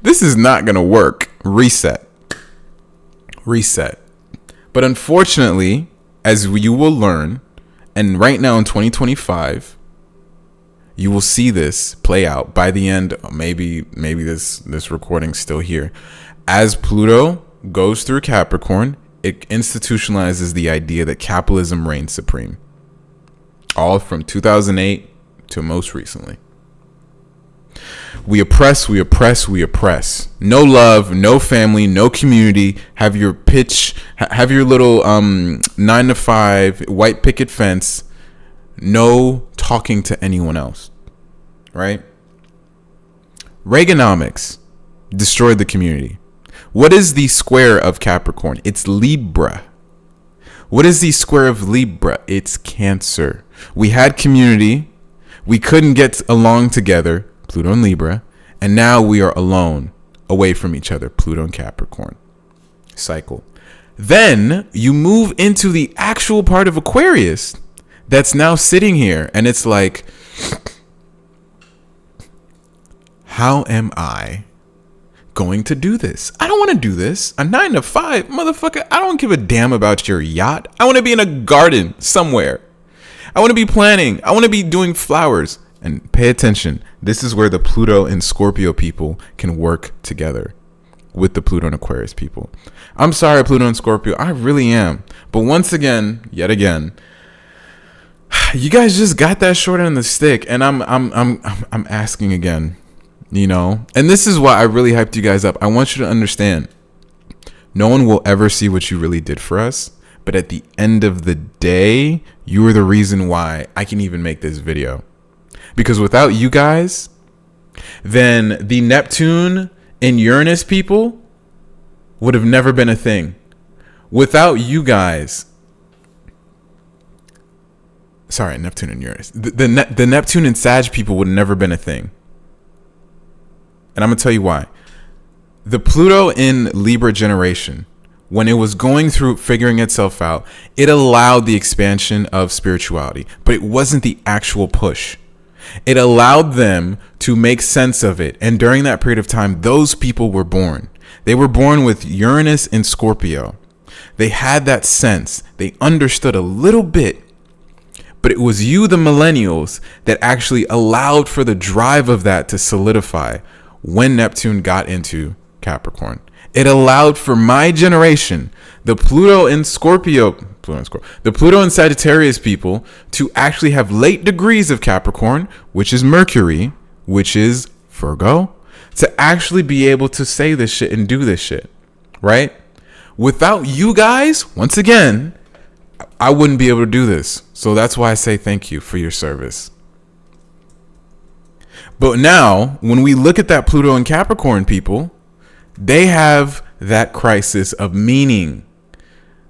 this is not gonna work. Reset. But unfortunately, as you will learn, and right now in 2025, you will see this play out by the end. Maybe this recording's still here. As Pluto goes through Capricorn, it institutionalizes the idea that capitalism reigns supreme. All from 2008 to most recently. We oppress. No love, no family, no community. Have your little 9 to 5 white picket fence. No talking to anyone else. Right? Reaganomics destroyed the community. What is the square of Capricorn? It's Libra. What is the square of Libra? It's Cancer. We had community. We couldn't get along together, Pluto and Libra. And now we are alone, away from each other, Pluto and Capricorn. Cycle. Then you move into the actual part of Aquarius that's now sitting here. And it's like, how am I going to do this? I don't want to do this. A 9 to 5, motherfucker. I don't give a damn about your yacht. I want to be in a garden somewhere. I want to be planting. I want to be doing flowers. And pay attention. This is where the Pluto and Scorpio people can work together with the Pluto and Aquarius people. I'm sorry, Pluto and Scorpio. I really am. But once again, yet again, you guys just got that short end of the stick, and I'm asking again. You know, and this is why I really hyped you guys up. I want you to understand, no one will ever see what you really did for us. But at the end of the day, you are the reason why I can even make this video. Because without you guys, then the Neptune and Uranus people would have never been a thing. Without you guys, sorry, Neptune and Uranus. The Neptune and Sag people would have never been a thing. And I'm going to tell you why. The Pluto in Libra generation, when it was going through figuring itself out, it allowed the expansion of spirituality, but it wasn't the actual push. It allowed them to make sense of it. And during that period of time, those people were born. They were born with Uranus and Scorpio. They had that sense. They understood a little bit. But it was you, the Millennials, that actually allowed for the drive of that to solidify when Neptune got into Capricorn. It allowed for my generation, the Pluto and Sagittarius people, to actually have late degrees of Capricorn, which is Mercury, which is Virgo, to actually be able to say this shit and do this shit, right? Without you guys, once again, I wouldn't be able to do this. So that's why I say thank you for your service. But now, when we look at that Pluto and Capricorn people, they have that crisis of meaning.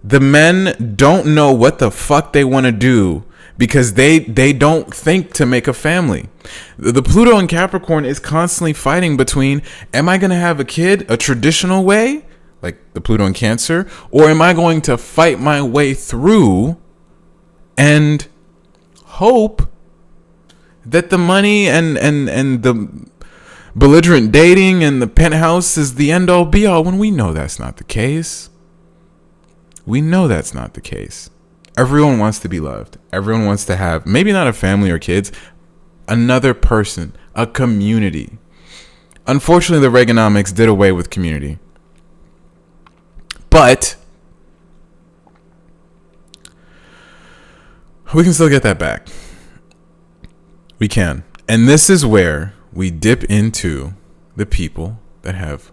The men don't know what the fuck they want to do because they don't think to make a family. The Pluto and Capricorn is constantly fighting between, am I going to have a kid a traditional way, like the Pluto and Cancer, or am I going to fight my way through and hope that the money and the belligerent dating and the penthouse is the end all be all, when we know that's not the case. We know that's not the case. Everyone wants to be loved. Everyone wants to have, maybe not a family or kids, another person, a community. Unfortunately, the Reaganomics did away with community. But we can still get that back. We can. And this is where we dip into the people that have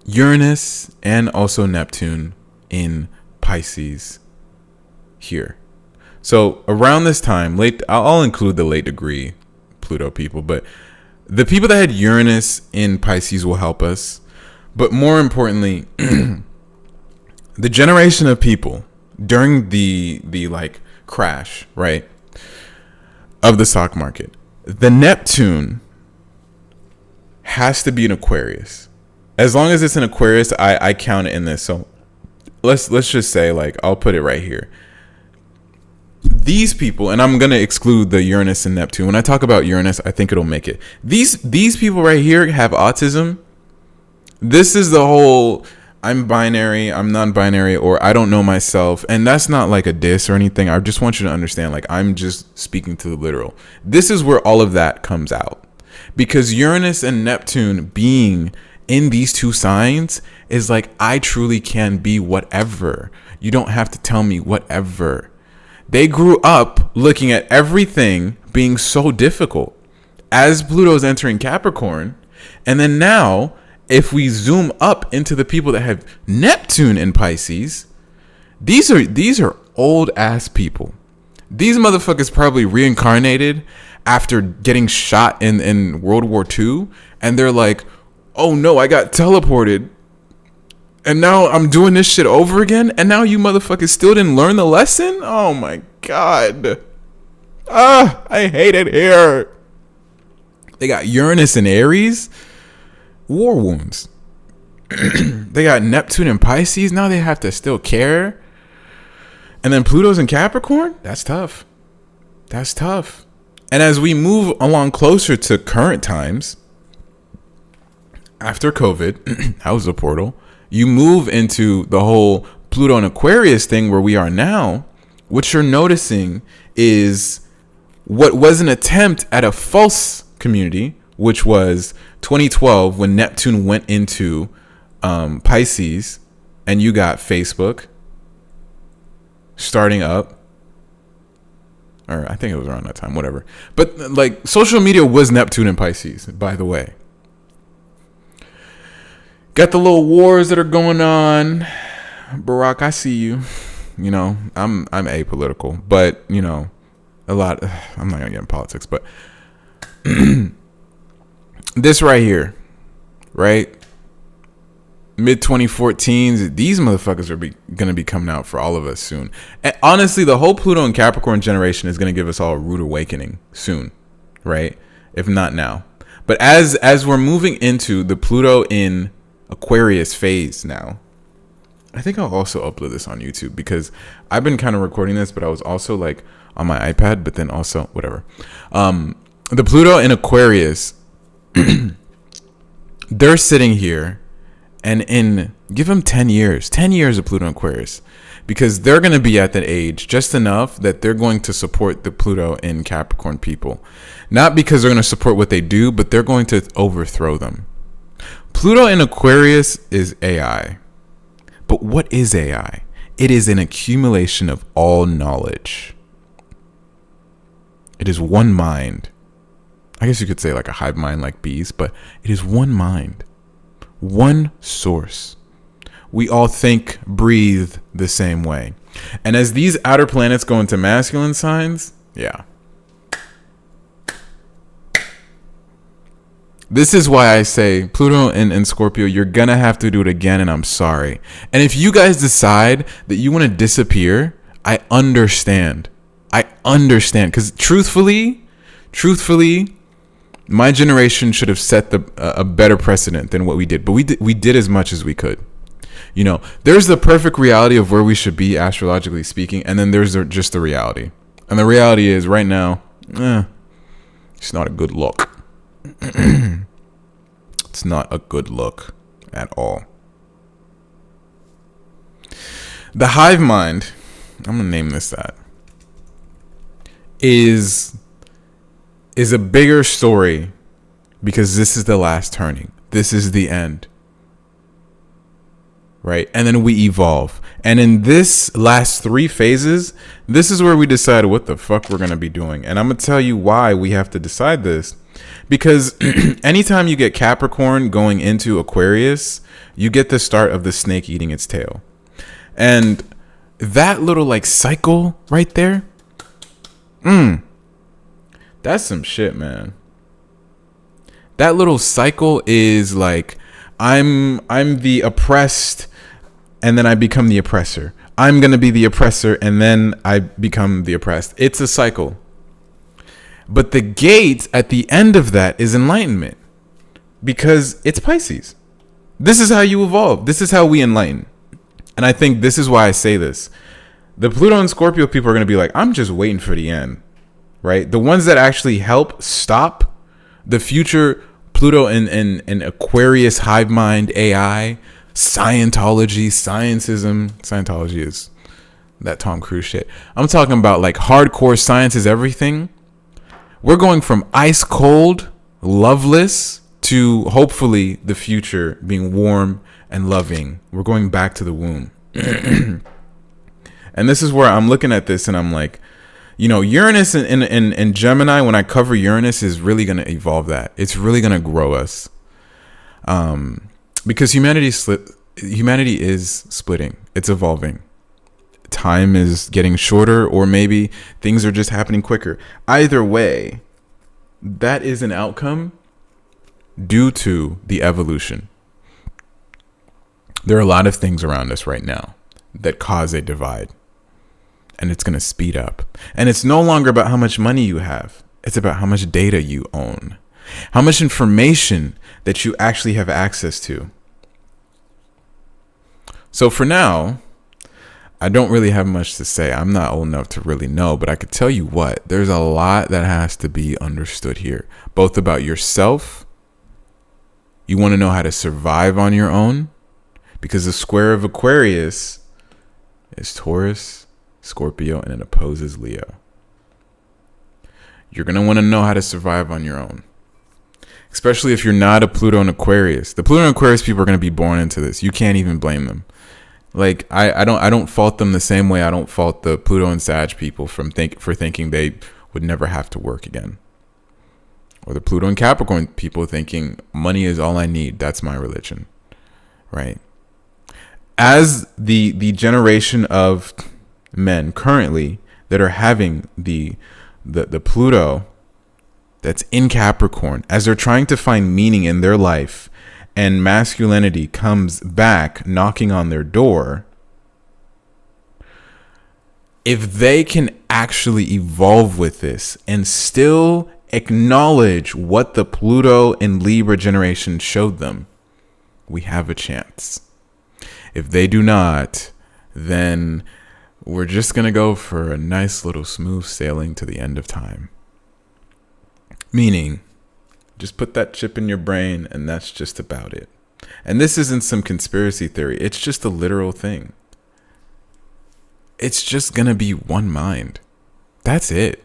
Uranus and also Neptune in Pisces here. So around this time, I'll include the late degree Pluto people, but the people that had Uranus in Pisces will help us. But more importantly, the generation of people during the like crash, right, of the stock market, the Neptune has to be an Aquarius. As long as it's an Aquarius, I count it in this. So let's just say, like, I'll put it right here. These people, and I'm going to exclude the Uranus and Neptune. When I talk about Uranus, I think it'll make it. These people right here have autism. This is the whole I'm binary, I'm non-binary, or I don't know myself. And that's not like a diss or anything. I just want you to understand, like, I'm just speaking to the literal. This is where all of that comes out. Because Uranus and Neptune being in these two signs is like, I truly can be whatever. You don't have to tell me whatever. They grew up looking at everything being so difficult as Pluto's entering Capricorn. And then now, if we zoom up into the people that have Neptune in Pisces, these are old ass people. These motherfuckers probably reincarnated after getting shot in World War II. And they're like, oh no, I got teleported. And now I'm doing this shit over again. And now you motherfuckers still didn't learn the lesson? Oh my God. I hate it here. They got Uranus and Aries. War wounds. They got Neptune and Pisces. Now they have to still care. And then Pluto's in Capricorn. That's tough. That's tough. And as we move along closer to current times, after COVID, that was a portal. You move into the whole Pluto and Aquarius thing where we are now. What you're noticing is what was an attempt at a false community, which was 2012 when Neptune went into Pisces, and you got Facebook starting up. Or I think it was around that time, whatever. But like, social media was Neptune and Pisces, by the way. Got the little wars that are going on. Barack, I see you. You know, I'm apolitical, but you know, a lot. I'm not gonna get in politics, but this right here, right? Mid 2014s, these motherfuckers are gonna be coming out for all of us soon. And honestly, the whole Pluto and Capricorn generation is gonna give us all a rude awakening soon, right? If not now. But as we're moving into the Pluto in Aquarius phase now, I think I'll also upload this on YouTube because I've been kind of recording this, but I was also like on my iPad, but then also whatever. The Pluto in Aquarius, they're sitting here, and give them 10 years of Pluto in Aquarius, because they're going to be at that age just enough that they're going to support the Pluto in Capricorn people. Not because they're going to support what they do, but they're going to overthrow them. Pluto in Aquarius is AI. But what is AI? It is an accumulation of all knowledge. It is one mind. I guess you could say like a hive mind like bees, but it is one mind. One source. We all think, breathe the same way. And as these outer planets go into masculine signs, yeah. This is why I say Pluto and Scorpio, you're going to have to do it again, and I'm sorry. And if you guys decide that you want to disappear, I understand. I understand. Because truthfully, my generation should have set a better precedent than what we did. But we did as much as we could. You know, there's the perfect reality of where we should be astrologically speaking, and then there's just the reality. And the reality is right now, it's not a good look. It's not a good look at all. The hive mind, I'm gonna name this that, is a bigger story, because this is the last turning. This is the end. right? And then we evolve. And in this last 3 phases, this is where we decide what the fuck we're going to be doing. And I'm going to tell you why we have to decide this. Because anytime you get Capricorn going into Aquarius, you get the start of the snake eating its tail. And that little like cycle right there, that's some shit, man. That little cycle is like, I'm the oppressed, and then I become the oppressor. I'm going to be the oppressor, and then I become the oppressed. It's a cycle. But the gate at the end of that is enlightenment, because it's Pisces. This is how you evolve. This is how we enlighten. And I think this is why I say this. The Pluto and Scorpio people are going to be like, I'm just waiting for the end, right? The ones that actually help stop the future Pluto and Aquarius, hive mind, AI, Scientology, scientism. Scientology is that Tom Cruise shit. I'm talking about like hardcore science is everything. We're going from ice cold, loveless, to hopefully the future being warm and loving. We're going back to the womb. And this is where I'm looking at this and I'm like, you know, Uranus and Gemini, when I cover Uranus, is really going to evolve that. It's really going to grow us. Because humanity is splitting. It's evolving. Time is getting shorter, or maybe things are just happening quicker. Either way, that is an outcome due to the evolution. There are a lot of things around us right now that cause a divide. And it's going to speed up. And it's no longer about how much money you have. It's about how much data you own. How much information that you actually have access to. So for now, I don't really have much to say. I'm not old enough to really know, but I could tell you what, there's a lot that has to be understood here, both about yourself. You want to know how to survive on your own, because the square of Aquarius is Taurus, Scorpio, and it opposes Leo. You're going to want to know how to survive on your own, especially if you're not a Pluto and Aquarius. The Pluto and Aquarius people are going to be born into this. You can't even blame them. Like, I don't fault them the same way I don't fault the Pluto and Sag people for thinking they would never have to work again. Or the Pluto and Capricorn people thinking money is all I need. That's my religion. Right? As the generation of men currently that are having the Pluto that's in Capricorn, as they're trying to find meaning in their life, and masculinity comes back knocking on their door, if they can actually evolve with this and still acknowledge what the Pluto and Libra generation showed them, we have a chance. If they do not, then we're just going to go for a nice little smooth sailing to the end of time. Meaning, just put that chip in your brain and that's just about it. And this isn't some conspiracy theory. It's just a literal thing. It's just going to be one mind. That's it.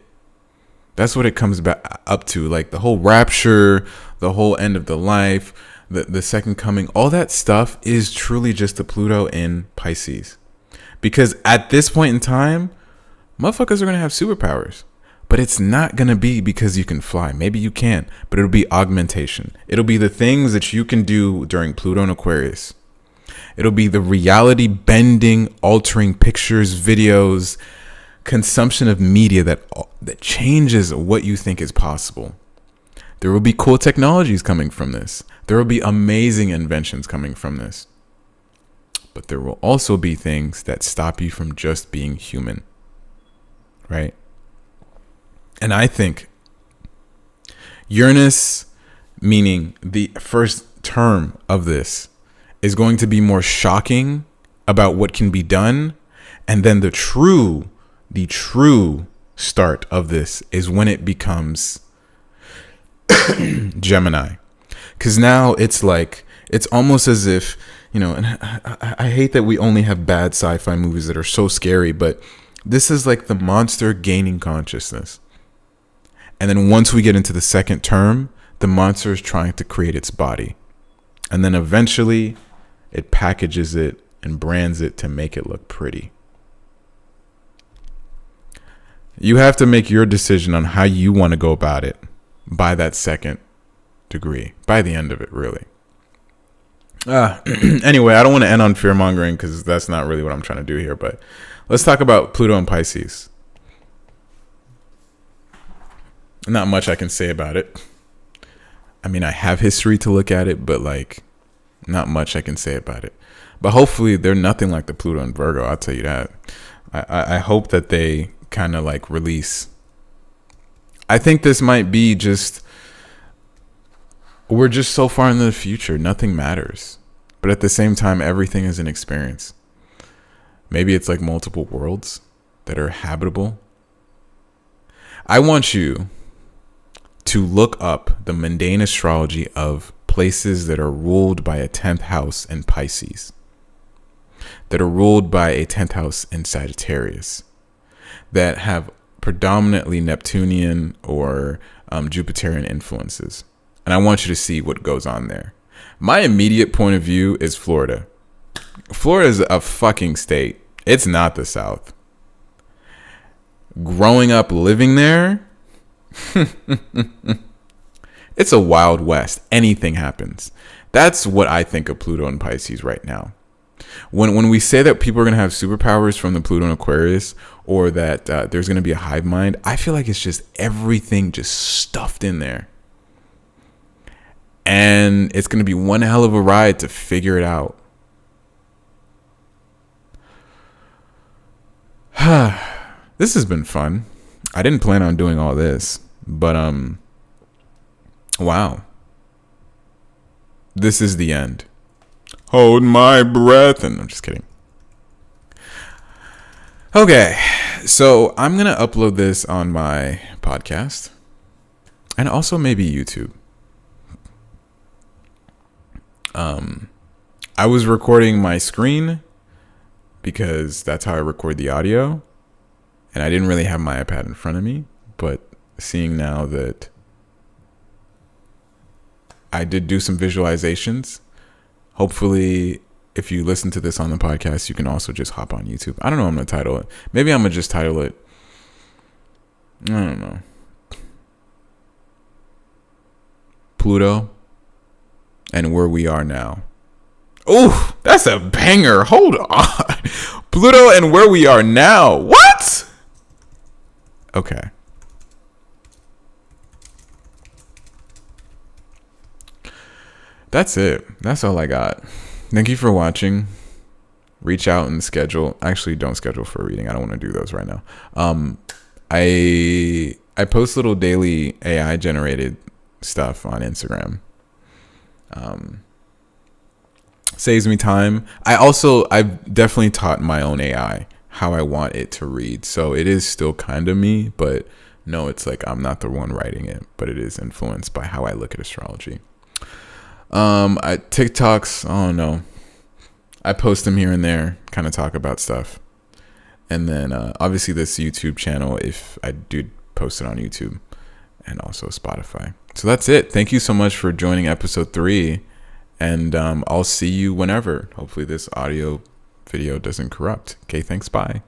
That's what it comes back up to. Like the whole rapture, the whole end of the life, the second coming, all that stuff is truly just the Pluto in Pisces. Because at this point in time, motherfuckers are going to have superpowers. But it's not going to be because you can fly. Maybe you can, but it'll be augmentation. It'll be the things that you can do during Pluto and Aquarius. It'll be the reality bending, altering pictures, videos, consumption of media that changes what you think is possible. There will be cool technologies coming from this. There will be amazing inventions coming from this. But there will also be things that stop you from just being human. Right? And I think Uranus, meaning the first term of this, is going to be more shocking about what can be done. And then the true start of this is when it becomes Gemini. Because now it's like, it's almost as if, you know, and I hate that we only have bad sci-fi movies that are so scary, but this is like the monster gaining consciousness. And then once we get into the second term, the monster is trying to create its body. And then eventually it packages it and brands it to make it look pretty. You have to make your decision on how you want to go about it by that second degree, by the end of it, really. Anyway, I don't want to end on fear mongering because that's not really what I'm trying to do here, but let's talk about Pluto and Pisces. Not much I can say about it. I mean, I have history to look at it, but like, not much I can say about it. But hopefully they're nothing like the Pluto and Virgo, I'll tell you that. I hope that they kind of like release. I think this might be just, we're just so far into the future, nothing matters. But at the same time, everything is an experience. Maybe it's like multiple worlds that are habitable. I want you to look up the mundane astrology of places that are ruled by a 10th house in Pisces, that are ruled by a 10th house in Sagittarius, that have predominantly Neptunian or Jupiterian influences. And I want you to see what goes on there. My immediate point of view is Florida. Florida is a fucking state. It's not the South. Growing up living there, it's a Wild West. Anything happens. That's what I think of Pluto and Pisces right now. When we say that people are going to have superpowers from the Pluto and Aquarius, or that there's going to be a hive mind, I feel like it's just everything just stuffed in there. And it's going to be one hell of a ride to figure it out. This has been fun. I didn't plan on doing all this, but wow. This is the end. Hold my breath. And I'm just kidding. Okay, so I'm going to upload this on my podcast and also maybe YouTube. I was recording my screen because that's how I record the audio, and I didn't really have my iPad in front of me, but seeing now that I did do some visualizations, hopefully if you listen to this on the podcast, you can also just hop on YouTube. I don't know what I'm going to title it. Maybe I'm going to just title it, I don't know, Pluto and Where We Are Now. Oh, that's a banger. Hold on. Pluto and Where We Are Now. What? Okay. That's it. That's all I got. Thank you for watching. Reach out and schedule. Actually, don't schedule for a reading. I don't want to do those right now. I post little daily AI generated stuff on Instagram. Saves me time. I've definitely taught my own AI how I want it to read. So it is still kind of me, but no, it's like I'm not the one writing it, but it is influenced by how I look at astrology. TikToks, I don't know. I post them here and there, kind of talk about stuff. And then obviously this YouTube channel, if I do post it on YouTube, and also Spotify. So that's it. Thank you so much for joining episode 3. And I'll see you whenever. Hopefully this audio video doesn't corrupt. Okay, thanks. Bye.